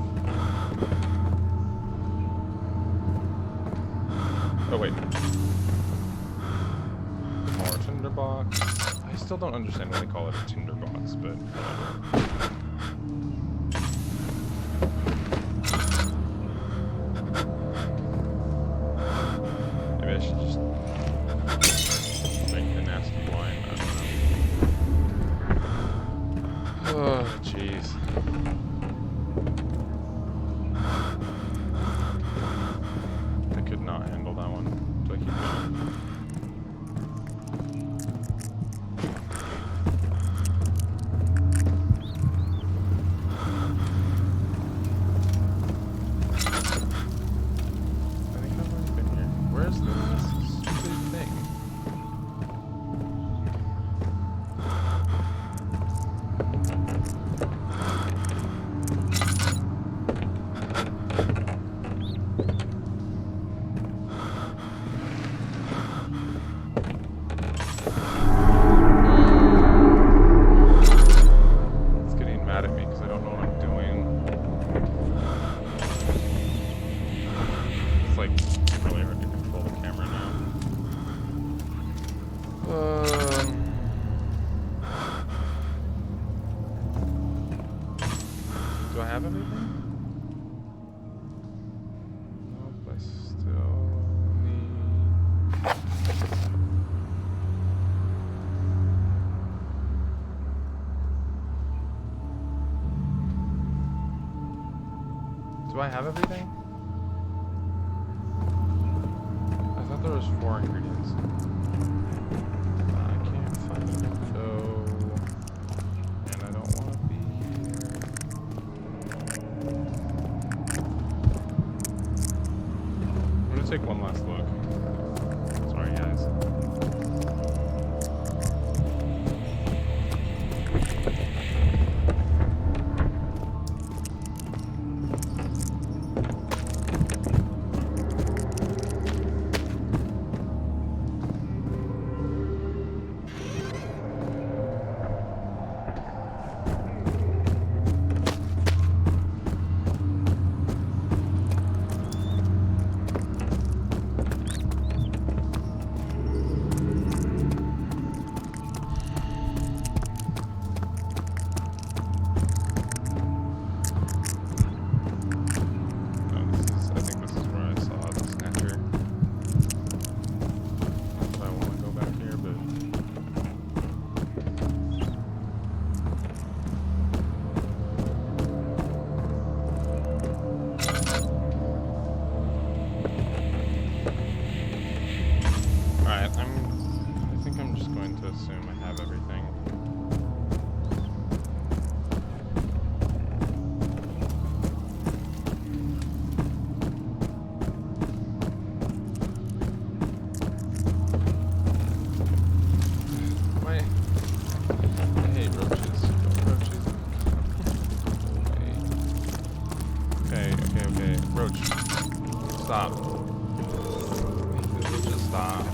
Oh wait. More tinderbox. I still don't understand why they call it a tinderbox, but whatever. Maybe I should just drink the nasty wine. I don't know. Oh, jeez. I could not handle that one. Do I keep going? Do I have everything? Nope, I still need... Do I have everything? I thought there was 4 ingredients. I can't find dough. And I don't want to be here. I'm gonna take one last look. Sorry, guys. I think I'm just going to assume I have everything. I hate roaches. Roaches. Okay. Roach. Stop. Just stop.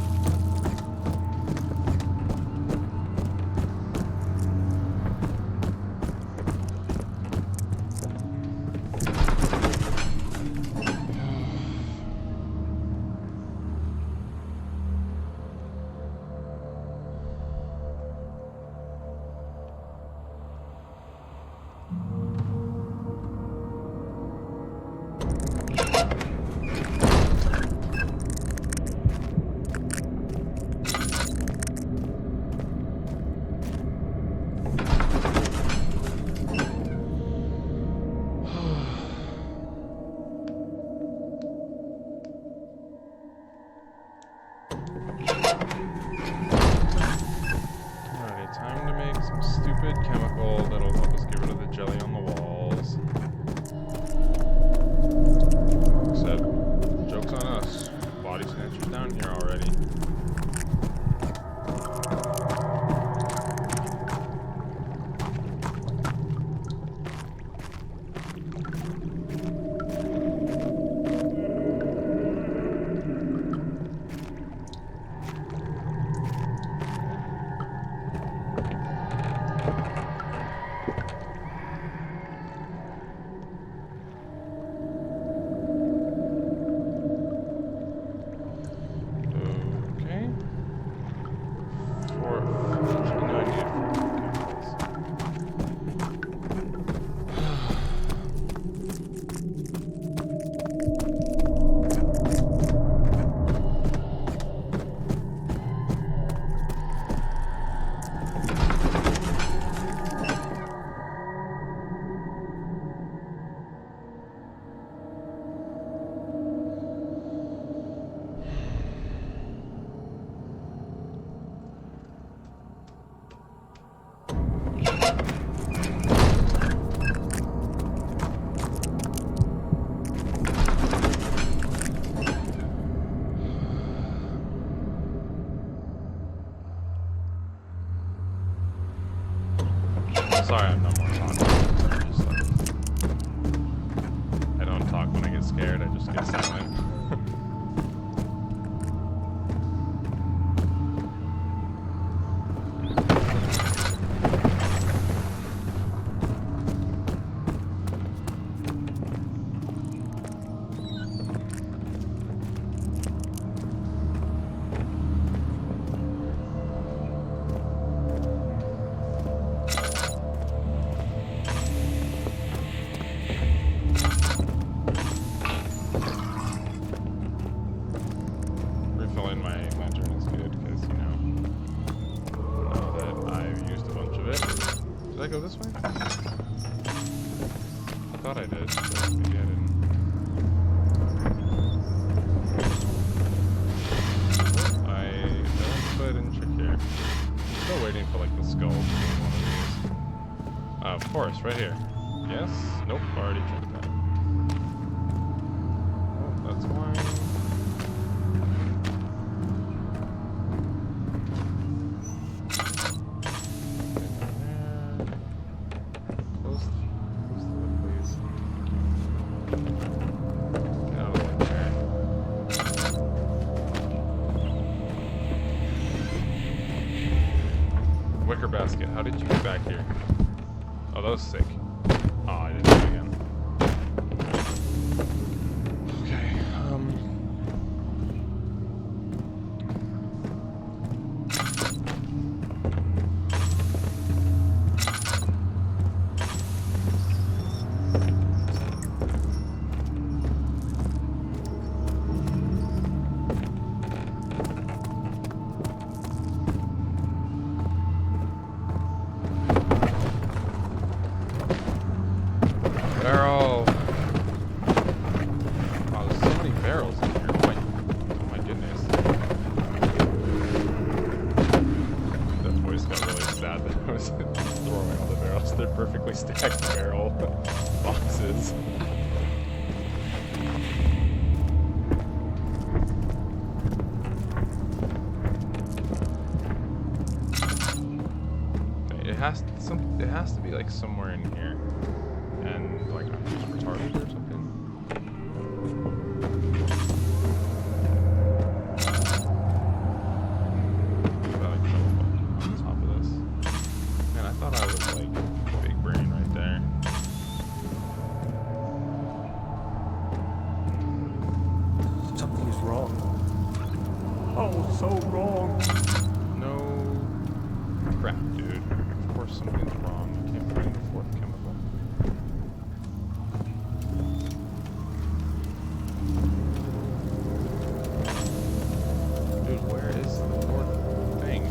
Some stupid chemical that'll help us get rid of the jelly on the walls. Except, joke's on us. Body snatcher's down here already. Sorry, I'm not more talking. I don't talk when I get scared, I just get silent. Refilling my lantern is good because, you know that I've used a bunch of it. Did I go this way? I thought I did, but maybe I didn't. Let's go ahead and check here. Still waiting for like the skull to be in one of these. Of course, right here. Yes? Nope, already checked that. Oh, that's why. Wicker basket, how did you get back here? Oh, that was sick. Oh, I didn't do it again. Okay, barrel. Wow, there's so many barrels in here. Oh my goodness. That voice got really sad that I was throwing all the barrels. They're perfectly stacked barrel boxes. Okay, it has to be like somewhere in here. And like I'm just retarded or something. Got like double button on top of this. Man, I thought I was like big brain right there. Something is wrong. Oh, so wrong. No crap, dude. Of course something's wrong. You can't find the fourth chemical. Dude, where is the fourth thing?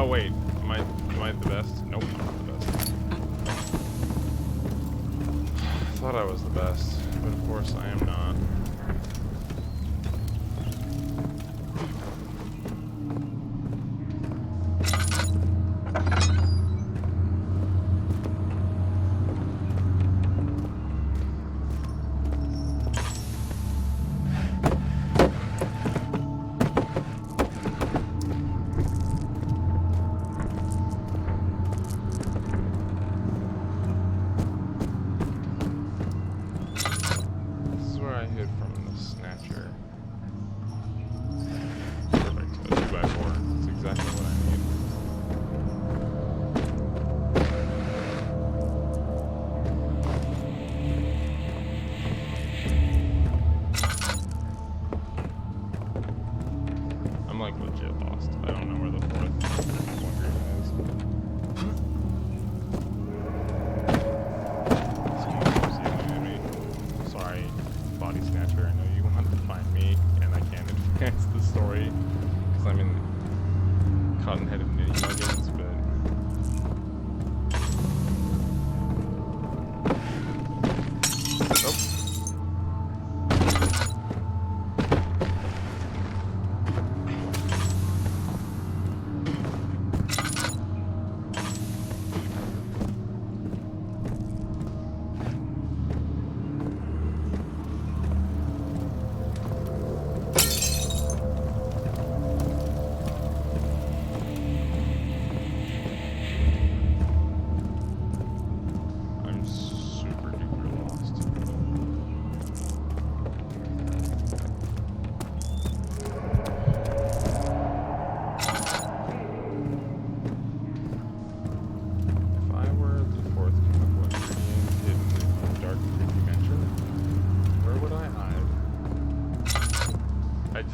Oh wait, am I the best? Nope, I'm not the best. I thought I was the best, but of course I am not. I hid from the snatcher. Perfect. A 2x4. That's exactly what I need. I'm like legit lost. I don't know where the fourth bunker is. Sorry, body snatcher. I know you want to find me, and I can't advance the story because I'm in cotton-headed nitty nuggets, but. Oh.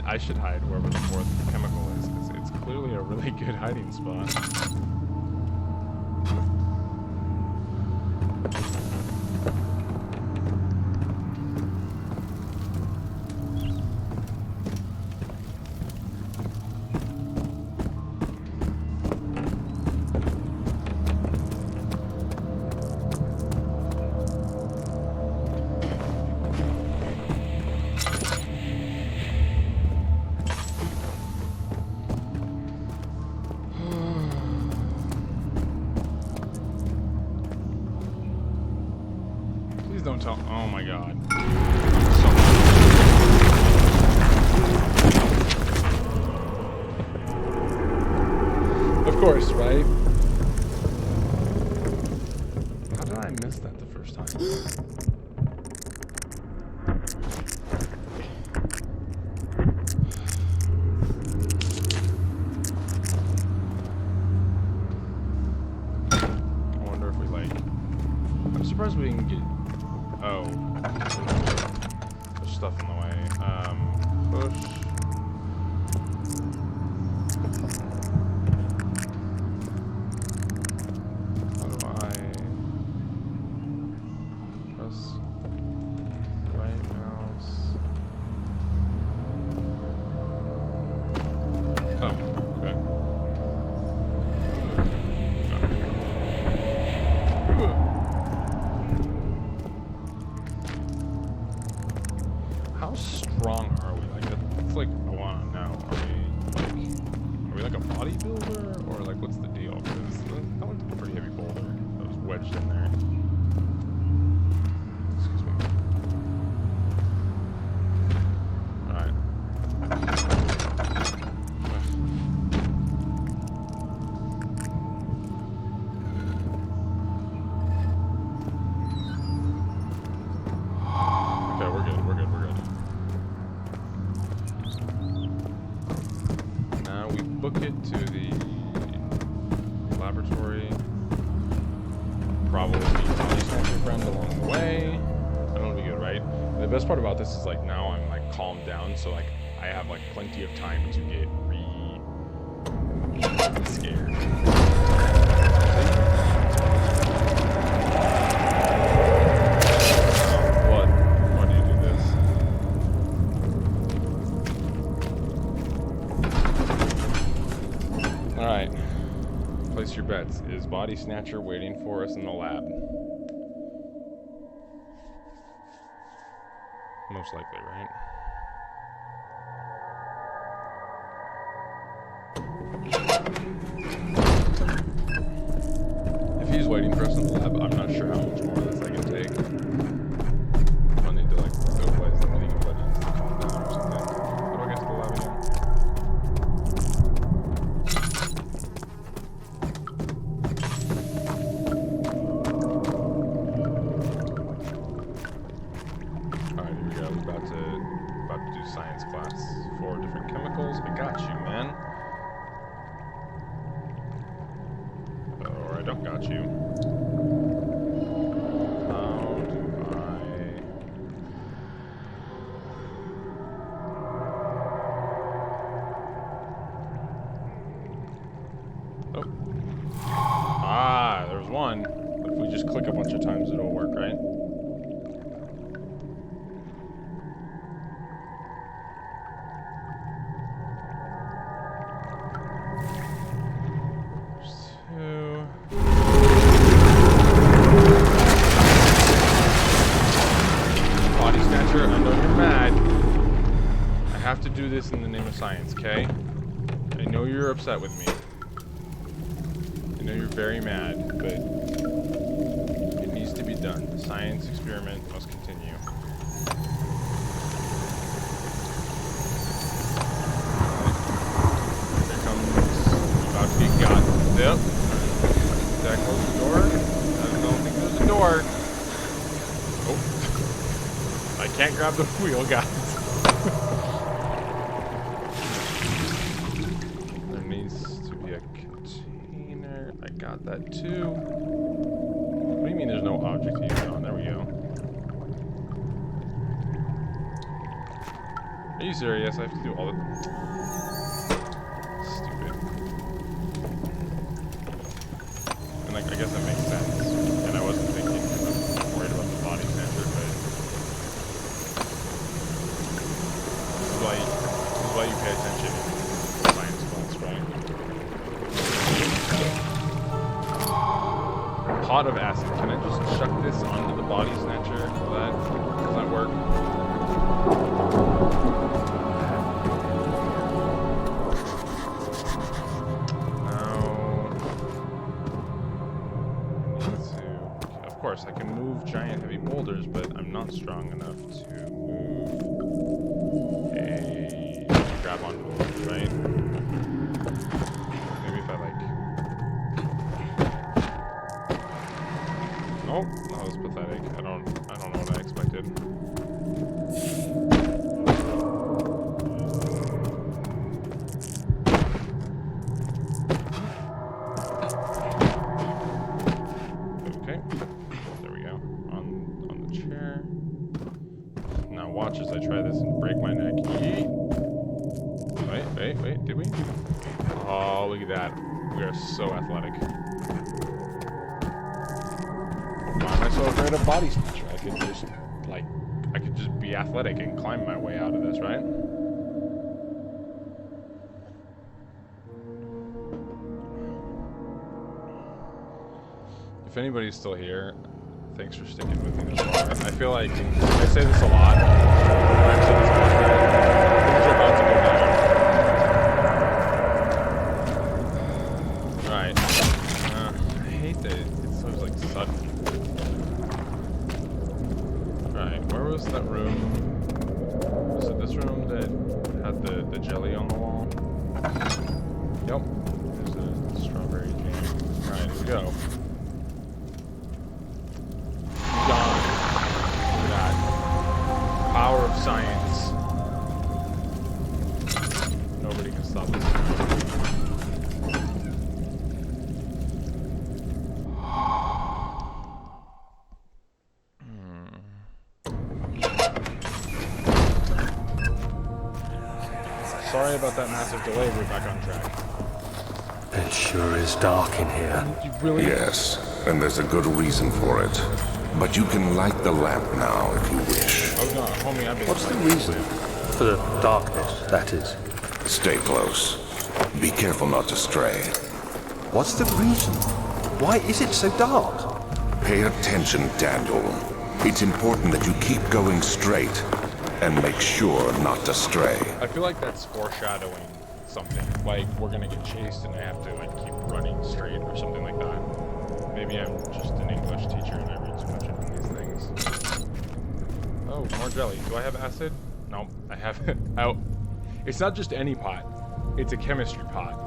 I should hide wherever the fourth chemical is, because it's clearly a really good hiding spot. Please don't tell. Oh my god. Of course, right? How did I miss that the first time? I wonder if we like. I'm surprised we didn't get. Oh. There's stuff in the way. Push. How do I press right mouse? Oh, okay. How strong are we? Like, it's like, I want to know. Are we like a bodybuilder? Or like, what's the deal? Because that one's a pretty heavy boulder that was wedged in there. Excuse me. Alright. Okay, we're good, we're good, we're good. Now we book it to the laboratory. Probably body snatcher friend along the way. And it'll be good, right? And the best part about this is like now I'm like calmed down, so like I have like plenty of time to get scared. Why do you do this? Alright. Place your bets. Is Body Snatcher waiting for us in the lab? Most likely, right? If he's waiting for us in the lab, I'm not sure how much more of this I can take. I'll need to like go play some League of Legends to calm down or something. How do I get to the lab again? Alright, here we go. We're about to do science class. 4 different chemicals. I got you, man. Or I don't got you. How do I... Oh. Ah, there's one. But if we just click a bunch of times, it'll work, right? I have to do this in the name of science, okay? I know you're upset with me. I know you're very mad, but it needs to be done. The science experiment must continue. Here comes, about to be got. Yep. Did I close the door? I don't think there's a door. Oh. I can't grab the wheel, guys. There needs to be a container. I got that too. What do you mean there's no object to use on? There we go. Are you serious? I have to do all the... Stupid. And like, I guess that makes sense. And I wasn't thinking because I'm worried about the body snatcher, but... This is why you pay attention in science class, right? Pot of acid. Can I just chuck this onto the body snatcher? Does that work? Of course, I can move giant heavy boulders, but I'm not strong enough to move a grab on boulder, right? Maybe if I like... Oh, that was pathetic. I don't know what I expected. Watch as I try this and break my neck. Yeet. Wait, did we? Oh, look at that. We are so athletic. Why am I so afraid of body snatcher? I could just be athletic and climb my way out of this, right? If anybody's still here, thanks for sticking with me this far. I feel like I say this a lot. I've said this a lot. Things are about to go down. Alright. I hate that it's so like sudden. Alright, where was that room? Was it this room that had the jelly on the wall? Yep. There's a strawberry jam. Alright, here we go. Power of science. Nobody can stop this. Sorry about that massive delay. We're back on track. It sure is dark in here. You really? Yes, and there's a good reason for it. But you can light the lamp now if you wish. Oh no, homie, I've been... What's the reason? For the darkness, that is. Stay close. Be careful not to stray. What's the reason? Why is it so dark? Pay attention, Daniel. It's important that you keep going straight and make sure not to stray. I feel like that's foreshadowing something. Like, we're gonna get chased and I have to, like, keep running straight or something like that. Maybe I'm just an English teacher and I read too much into these things. Oh, more jelly. Do I have acid? No, I have it. Oh, it's not just any pot. It's a chemistry pot.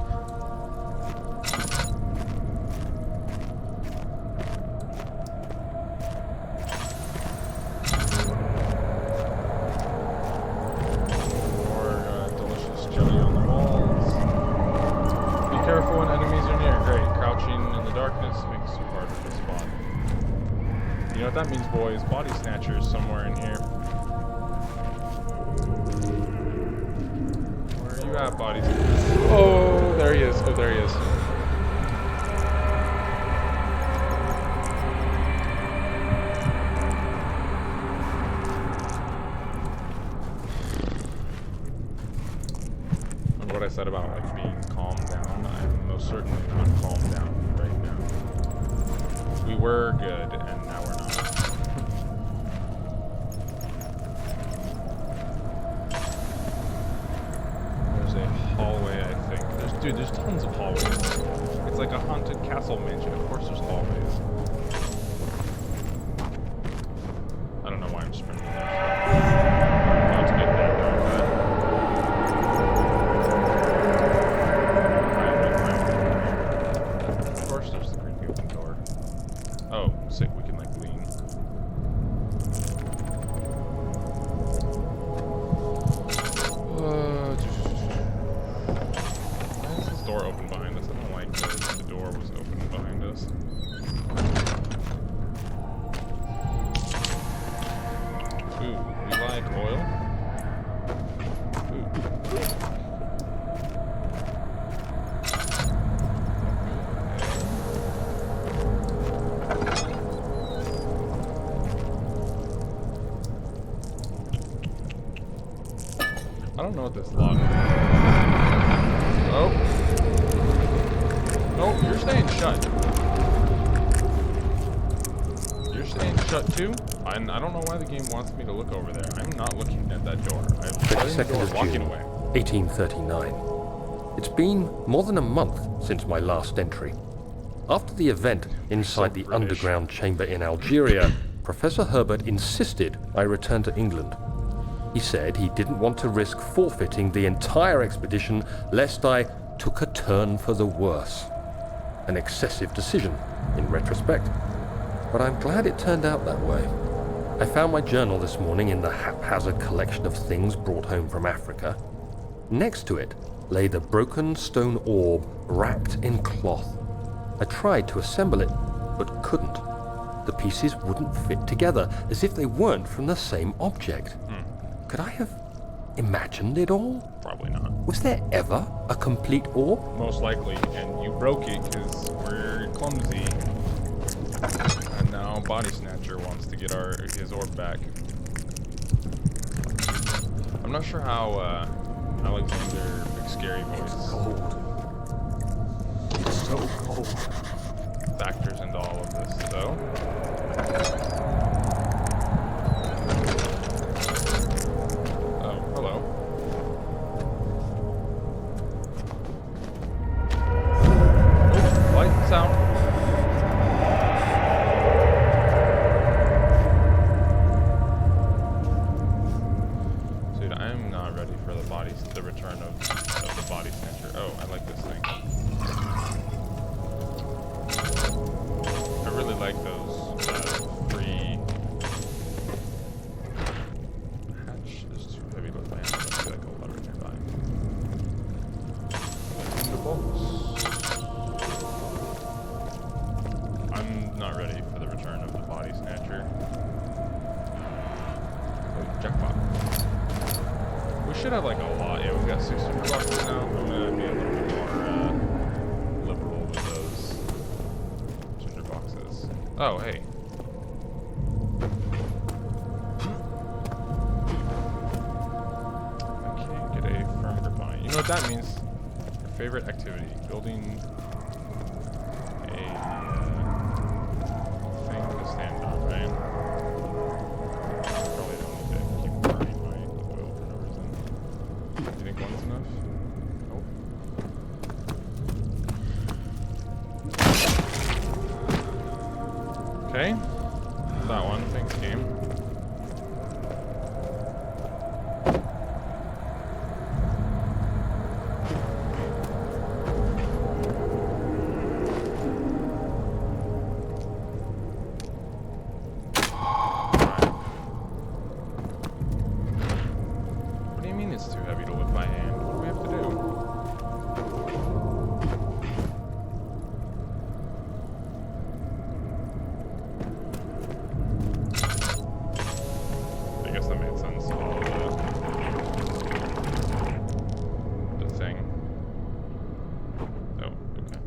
That means, boys, body snatchers somewhere in here. Where are you at, body snatchers? Oh, there he is. Oh, there he is. And what I said about, like, being calmed down, I'm most certainly not calmed down right now. We were good, and now we're not. Dude, there's tons of hallways. It's like a haunted castle mansion. Of course there's hallways. I don't know why I'm sprinting there. Oh, it's getting that dark. Of course there's the creepy open door. Oh, sick. We can, like, lean. Door open behind us. I don't like that the door was open behind us. Ooh, we like oil. Ooh. I don't know what this lock is. Oh. No, you're staying shut. You're staying shut too? And I don't know why the game wants me to look over there. I'm not looking at that door. I'm letting the door walking away. 1839. It's been more than a month since my last entry. After the event inside the underground chamber in Algeria, Professor Herbert insisted I return to England. He said he didn't want to risk forfeiting the entire expedition lest I took a turn for the worse. An excessive decision, in retrospect, but I'm glad it turned out that way. I found my journal this morning in the haphazard collection of things brought home from Africa. Next to it lay the broken stone orb wrapped in cloth. I tried to assemble it, but couldn't. The pieces wouldn't fit together, as if they weren't from the same object. Could I have imagined it all? Probably not. Was there ever a complete orb? Most likely, and you broke it because we're clumsy. And now Body Snatcher wants to get his orb back. I'm not sure how Alexander Big Scary Voice Cold. It's so cold. factors into all of this, though. The return of the Body Snatcher. Oh, I like this thing. I really like those free... Hatch is too heavy to land. Let's get like a lever nearby. The bolts. I'm not ready for the return of the Body Snatcher. Oh, jackpot. We should have like a lot. Yeah, we've got 600 boxes now. I'm gonna be a little bit more liberal with those 600 boxes. Oh, hey. I can't get a firm grip on it. You know what that means? Your favorite activity. Building Okay. That one. Thanks, game. What do you mean it's too heavy to lift by hand? What do we have to do? I guess that made sense. The thing. Oh, okay.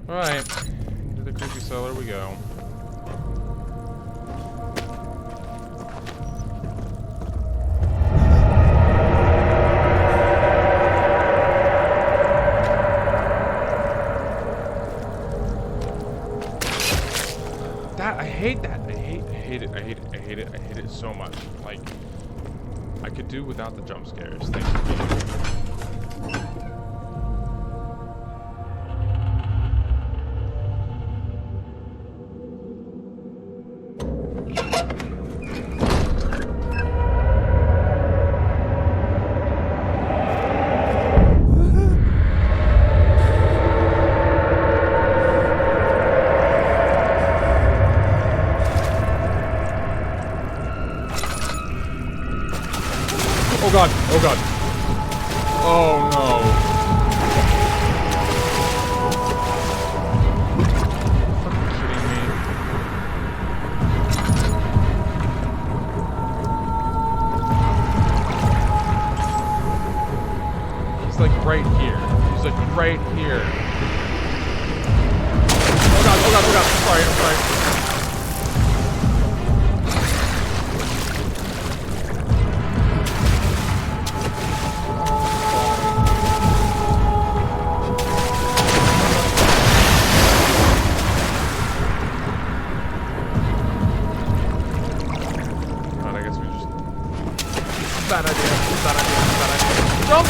Alright. Into the creepy cellar we go. I hate that. I hate it so much. Like, I could do without the jump scares. Thank you. Oh god, oh god. Oh no. Fucking kidding me. He's like right here. He's like right here. Oh god, oh god, oh god. I'm sorry, I'm sorry. Bad idea, bad idea, bad idea. Jump!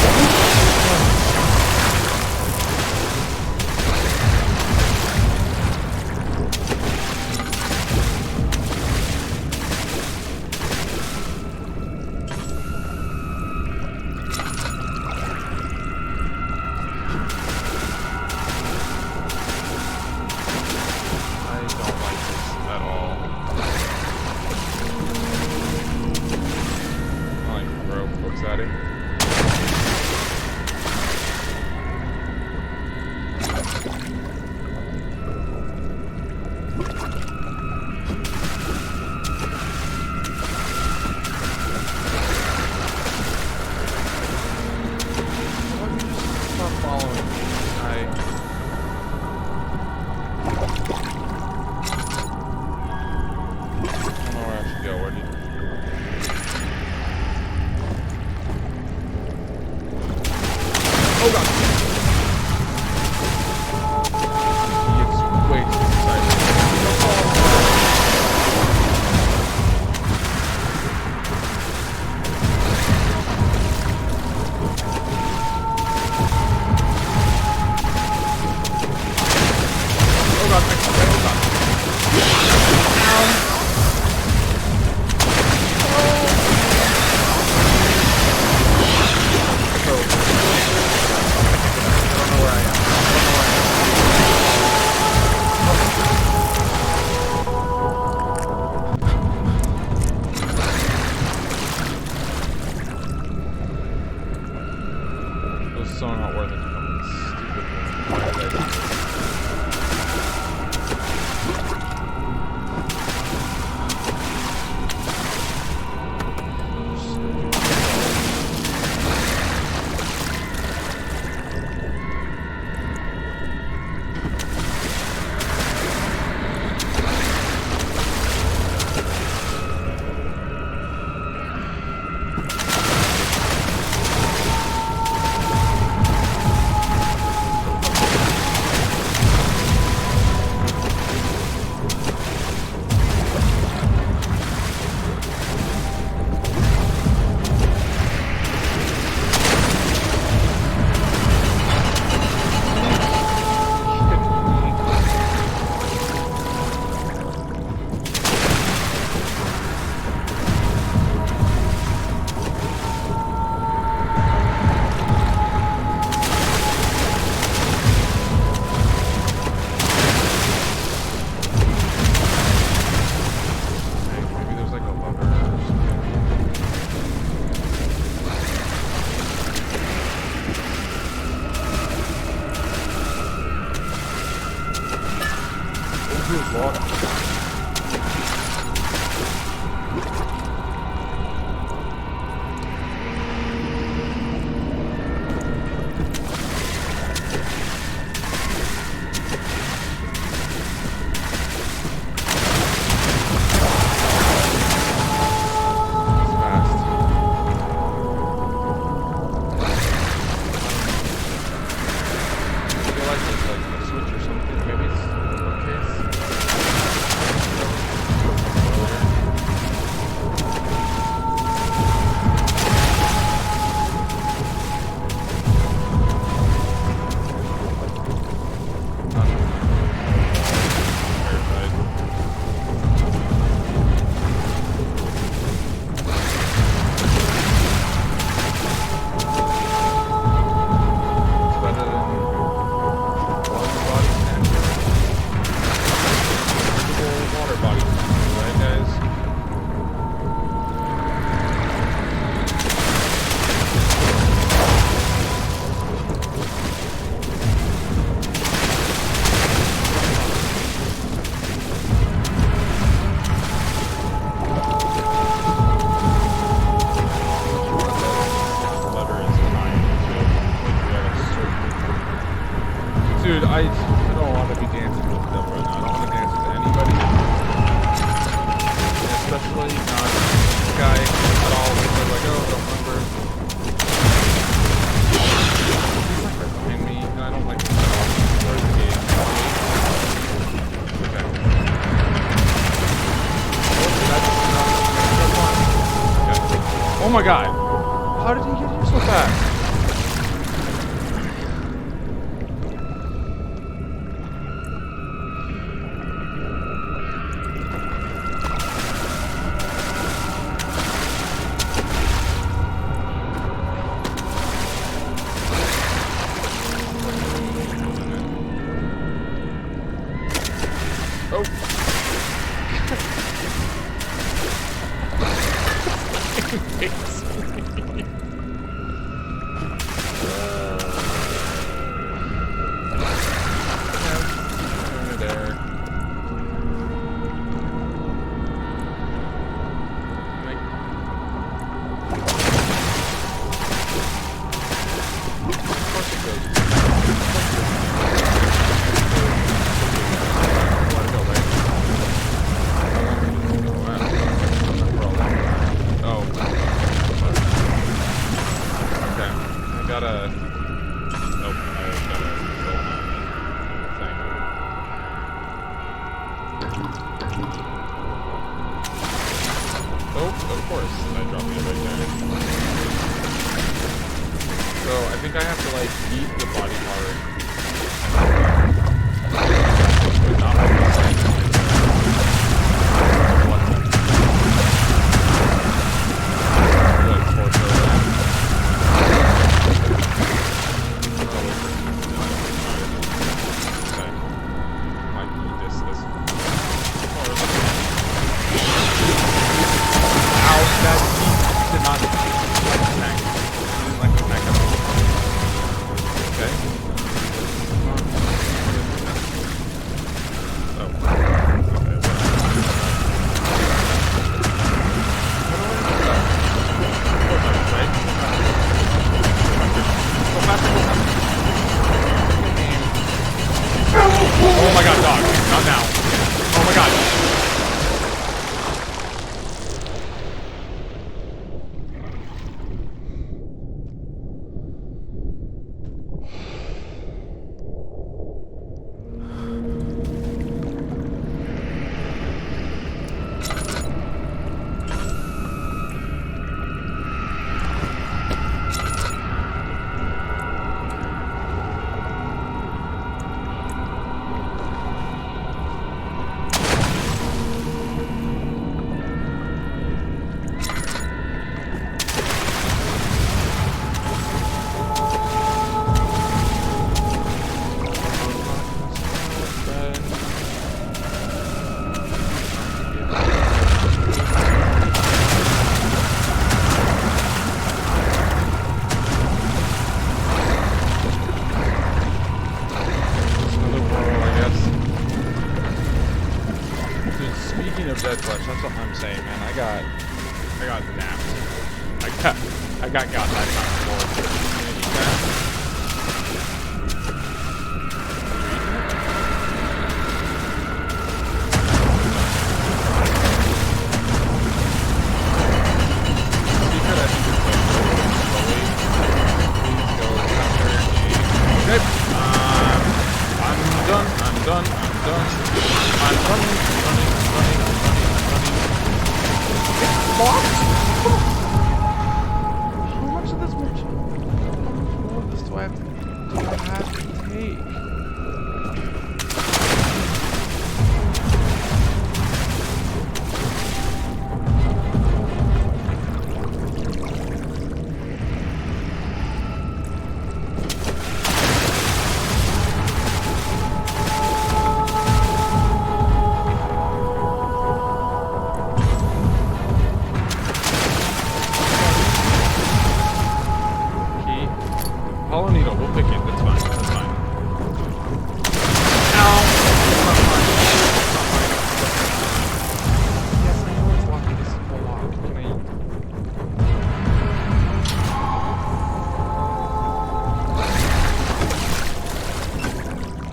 Good lord. Dude, I don't want to be dancing with them right now. I don't want to dance with anybody. Especially not this guy at all. They're like, oh, don't remember. He's like right behind me, and I don't like him at all. Where's the game? Okay. Okay. Oh my god! How did he get here so fast? dead flesh. That's what I'm saying, man. I got napped. I got that kind of bored. You gonna eat that?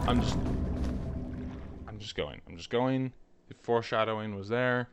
I'm just going. The foreshadowing was there.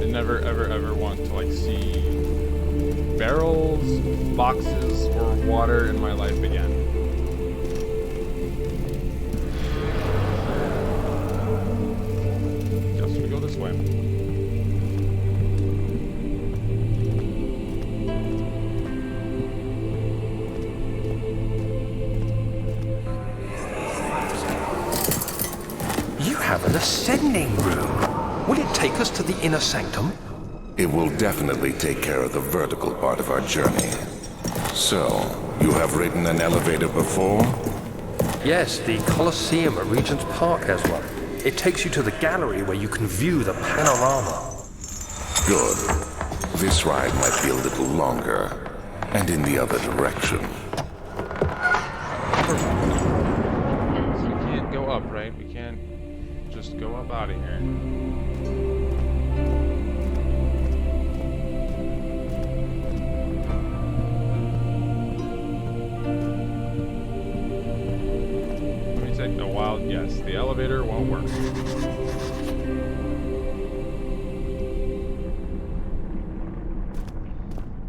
Never ever want to like see barrels, boxes, or water in my life again. Guess we go this way. You have an ascending room. Will it take us to the inner sanctum? It will definitely take care of the vertical part of our journey. So, you have ridden an elevator before? Yes, the Colosseum at Regent's Park has one. It takes you to the gallery where you can view the panorama. Good. This ride might be a little longer, and in the other direction. So we can't go up, right? We can't just go up out of here. A wild guess. The elevator won't work.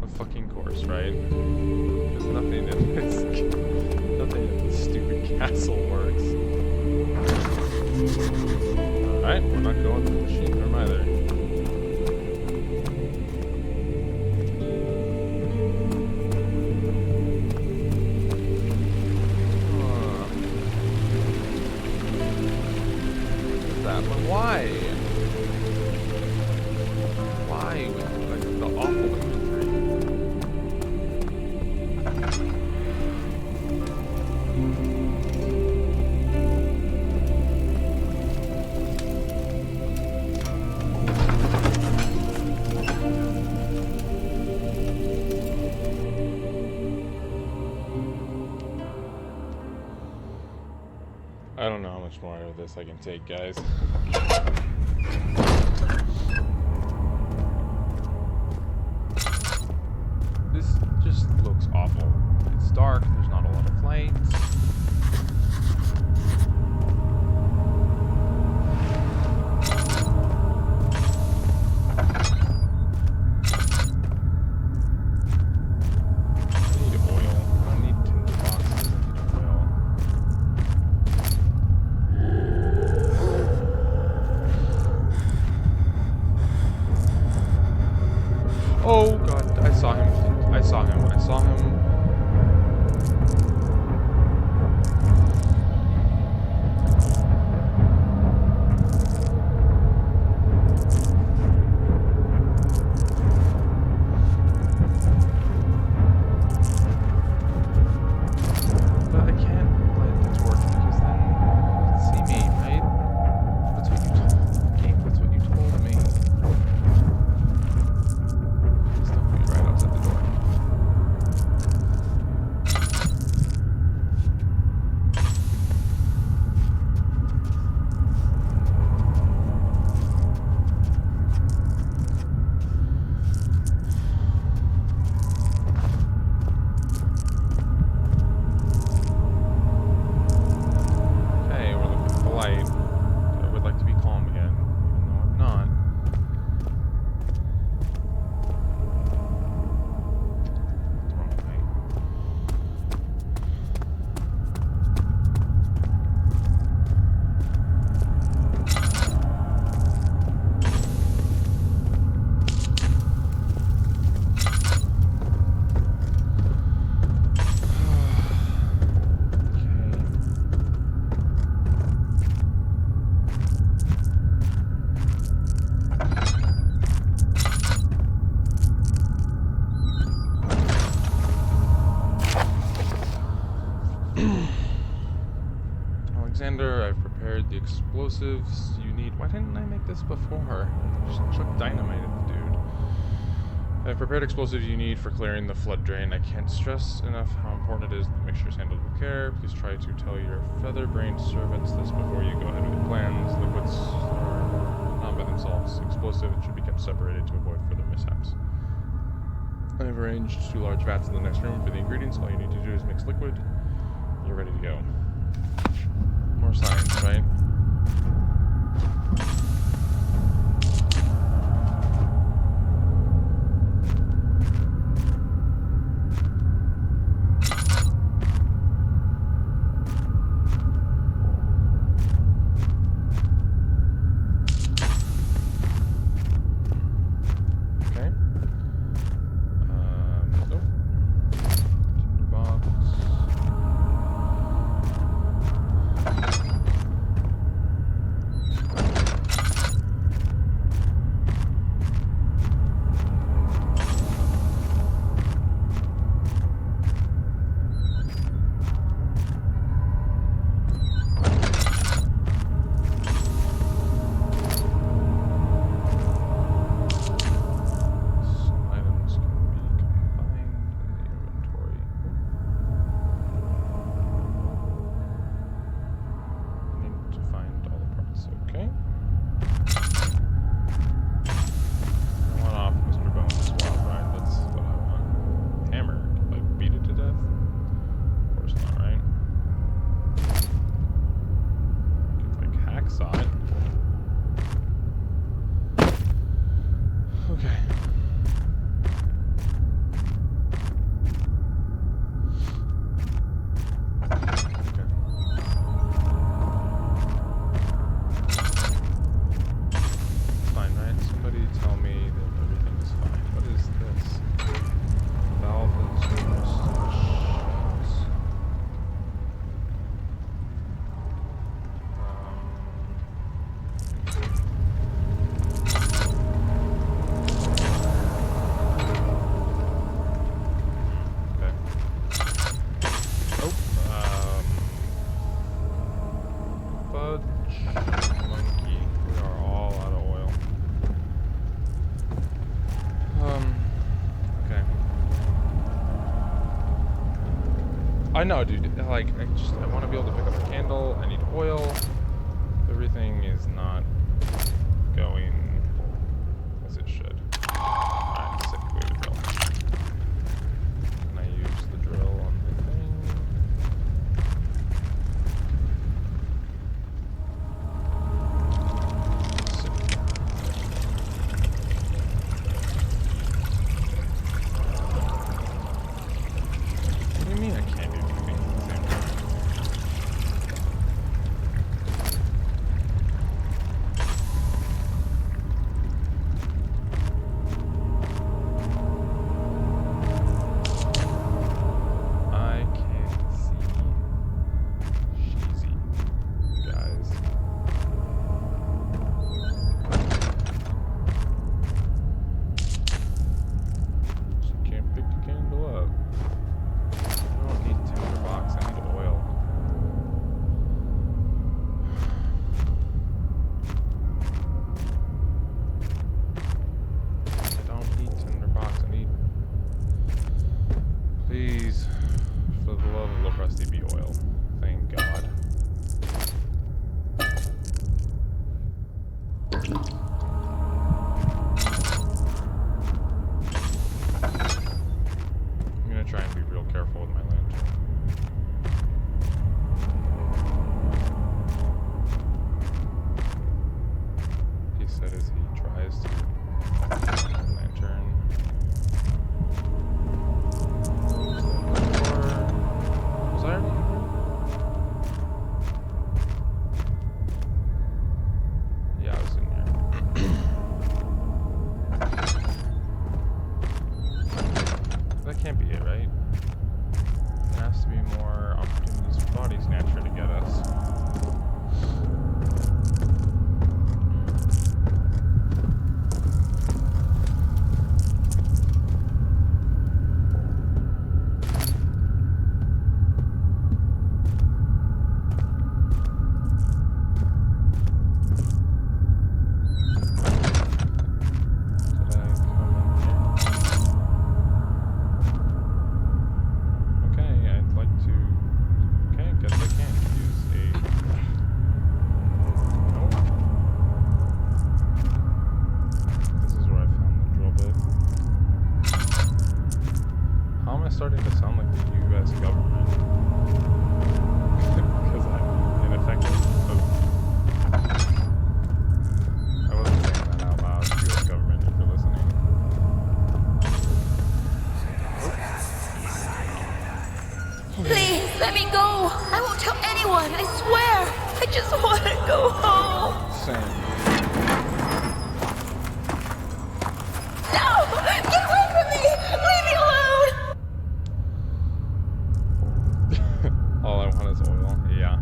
A fucking course, right? There's nothing in this. Nothing in this stupid castle works. Alright, we're not going to the machine room either. Why? Why? Like the awful imagery. I don't know how much more of this I can take, guys. This just looks awful. It's dark, there's not a lot of lights. Oh god, I saw him. I saw him. I saw him. But I can't light the torch because then you can see me, right? That's what you told game. That's what you told me. Please don't be right outside the door. Okay, we're looking at the light. I would like to be calm again, even though I'm not. What's wrong with me? Alexander, I've prepared the explosives you need. Why didn't I make this before? Just chuck dynamite at the dude. I've prepared explosives you need for clearing the flood drain. I can't stress enough how important it is that mixture is handled with care. Please try to tell your feather-brained servants this before you go ahead with your plans. Liquids are not by themselves explosive and should be kept separated to avoid further mishaps. I have arranged 2 large vats in the next room for the ingredients. All you need to do is mix liquid. You're ready to go. More science, right? Okay. Nope. Tinderbox. Some items can be combined in the inventory. I need to find all the parts, okay? I want off Mr. Bones' wild ride, that's what I want. Hammer, like beat it to death? Of course not, right? Could like hacksaw it. Okay. Okay. It's fine, right? Somebody tell me that everything is fine. What is this? Valve is okay. Oh, fudge monkey. We are all out of oil. Okay. I know, dude. Like, I want to be able to pick up a candle. I need oil. Everything is not going I'm gonna try and be real careful with my lantern. He said as he tries to lantern. Was I already in here? Yeah, I was in here. That can't be it, right? There has to be more opportunities for Body Snatcher to get us. Starting to sound like the U.S. government because I'm ineffective. Oh. I wasn't saying that out loud, U.S. government, if you're listening. Please, let me go. I won't tell anyone, I swear. I just want to go home. Same. No! Get away from me! Leave me alone! All I want is oil. Yeah.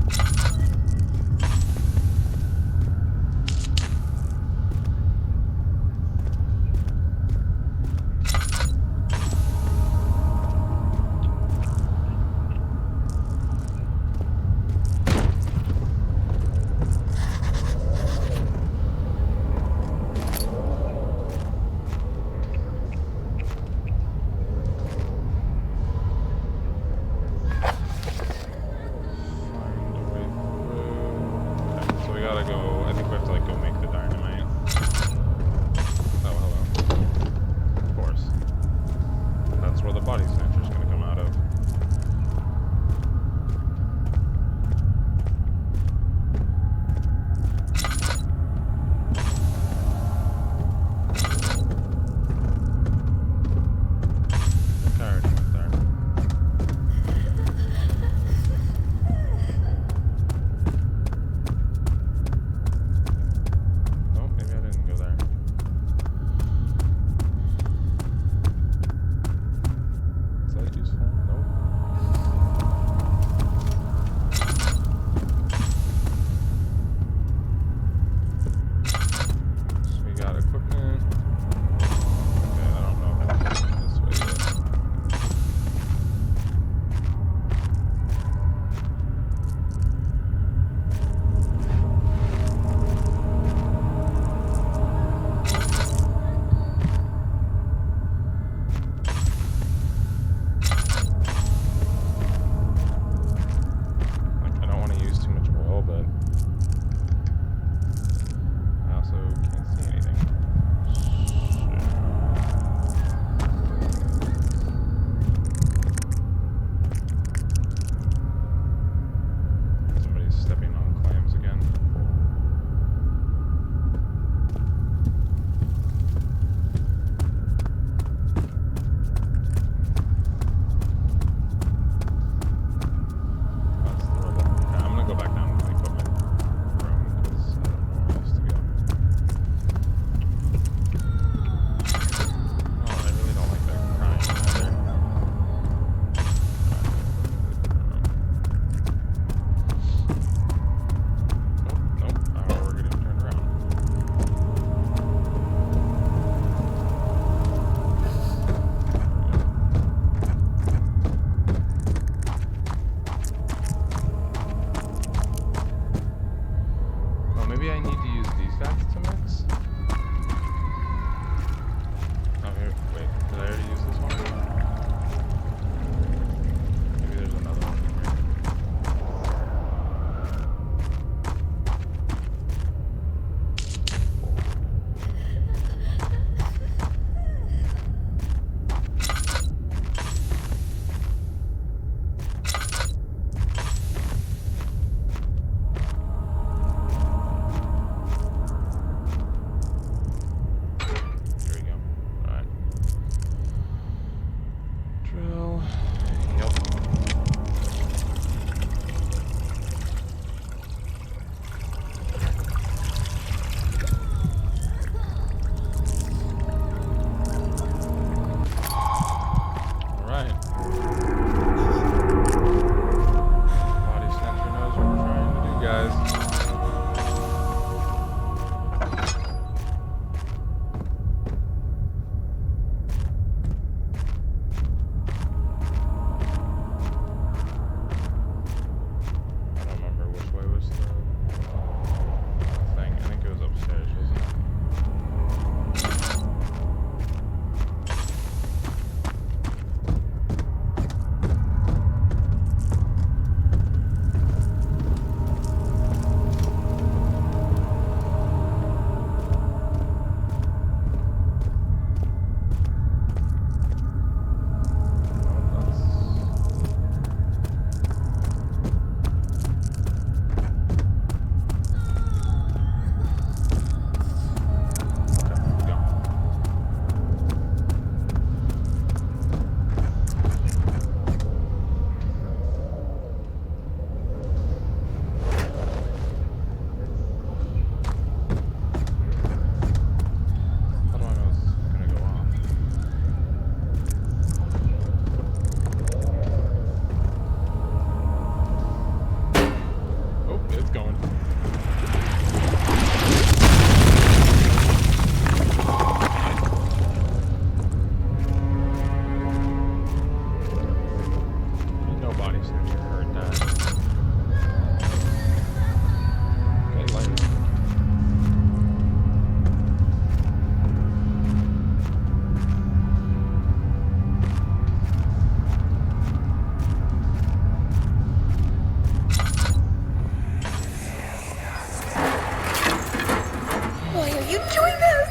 you doing this?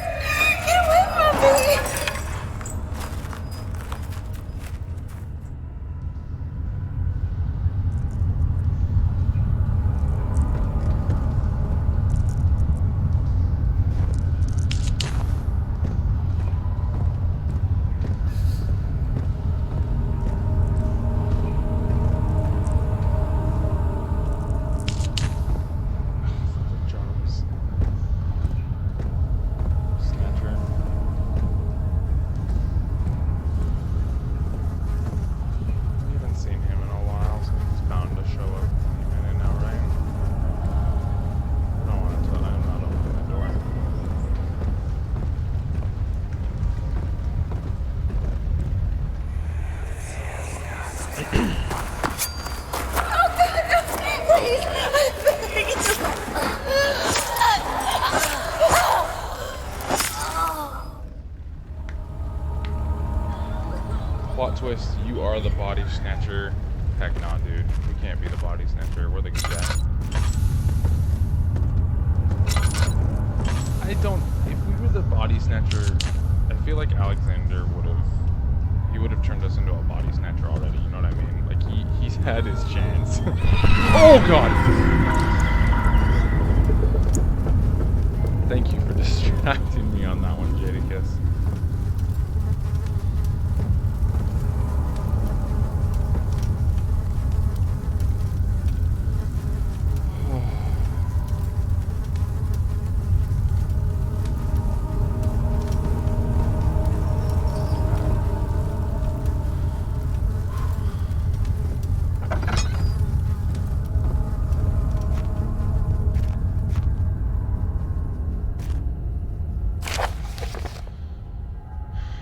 Get away from me! Plot twist, you are the body snatcher. Heck nah, dude. We can't be the body snatcher. We're the cadet. I don't... If we were the body snatcher, I feel like Alexander would have... He would have turned us into a body snatcher already, you know what I mean? Like, he's had his chance. Oh, God! Thank you for distracting me on that one, Jadakiss.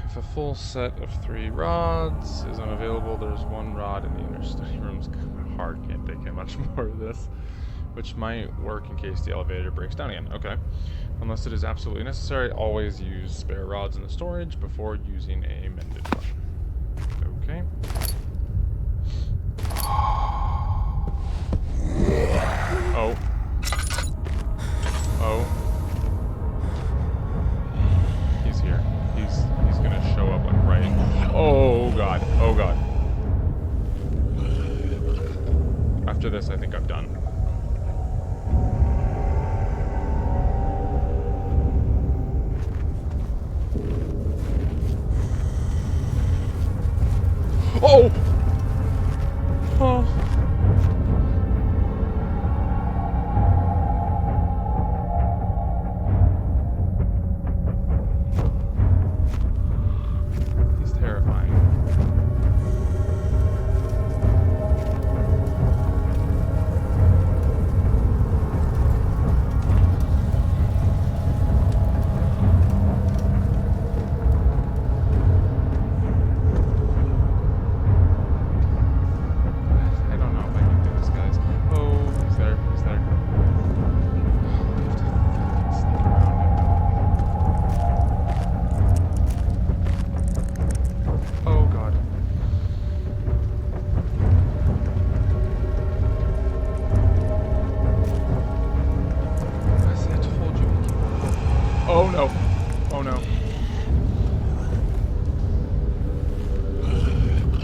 If a full set of 3 rods is unavailable, there's 1 rod in the inner study room's heart. Can't take in much more of this, which might work in case the elevator breaks down again. Okay. Unless it is absolutely necessary, always use spare rods in the storage before using a mended one. Okay. Oh. Oh. He's here. He's gonna show up like right. Oh god. Oh god. After this, I think I'm done. Oh! Oh. He's terrifying. Oh no. Oh no.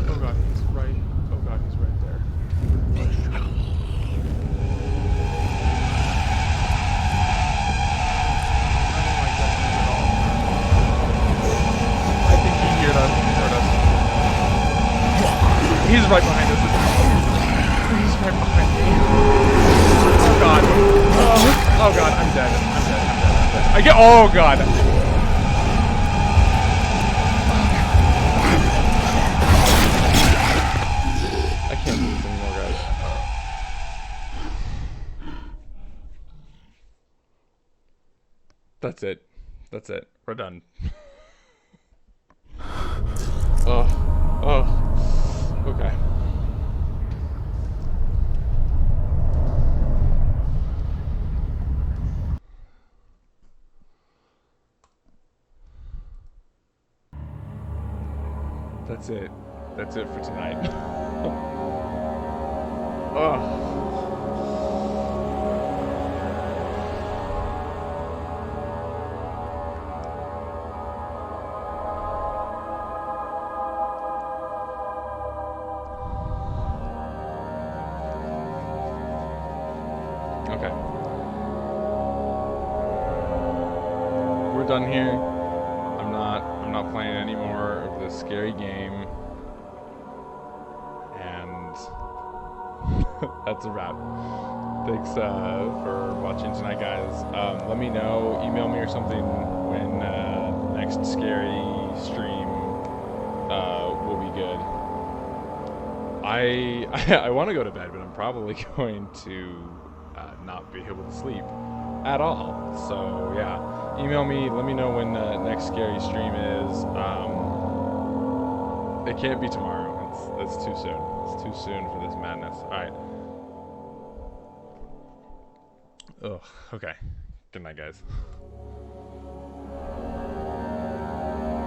Oh god, he's right. Oh god, he's right there. I don't like that at all. I think he heard us. He's right behind us. He's right behind me. Oh god. Oh god, I'm dead. I'm dead. I get. Oh god. I can't do this anymore, guys. That's it. That's it. We're done. Oh. Oh. Okay. That's it. That's it for tonight. Oh. done here. I'm not playing any more of this scary game. And that's a wrap. Thanks for watching tonight, guys. Let me know, email me or something when next scary stream will be good. I want to go to bed, but I'm probably going to not be able to sleep at all. So yeah, email me. Let me know when the next scary stream is. It can't be tomorrow. It's too soon. It's too soon for this madness. All right. Ugh. Okay. Good night, guys.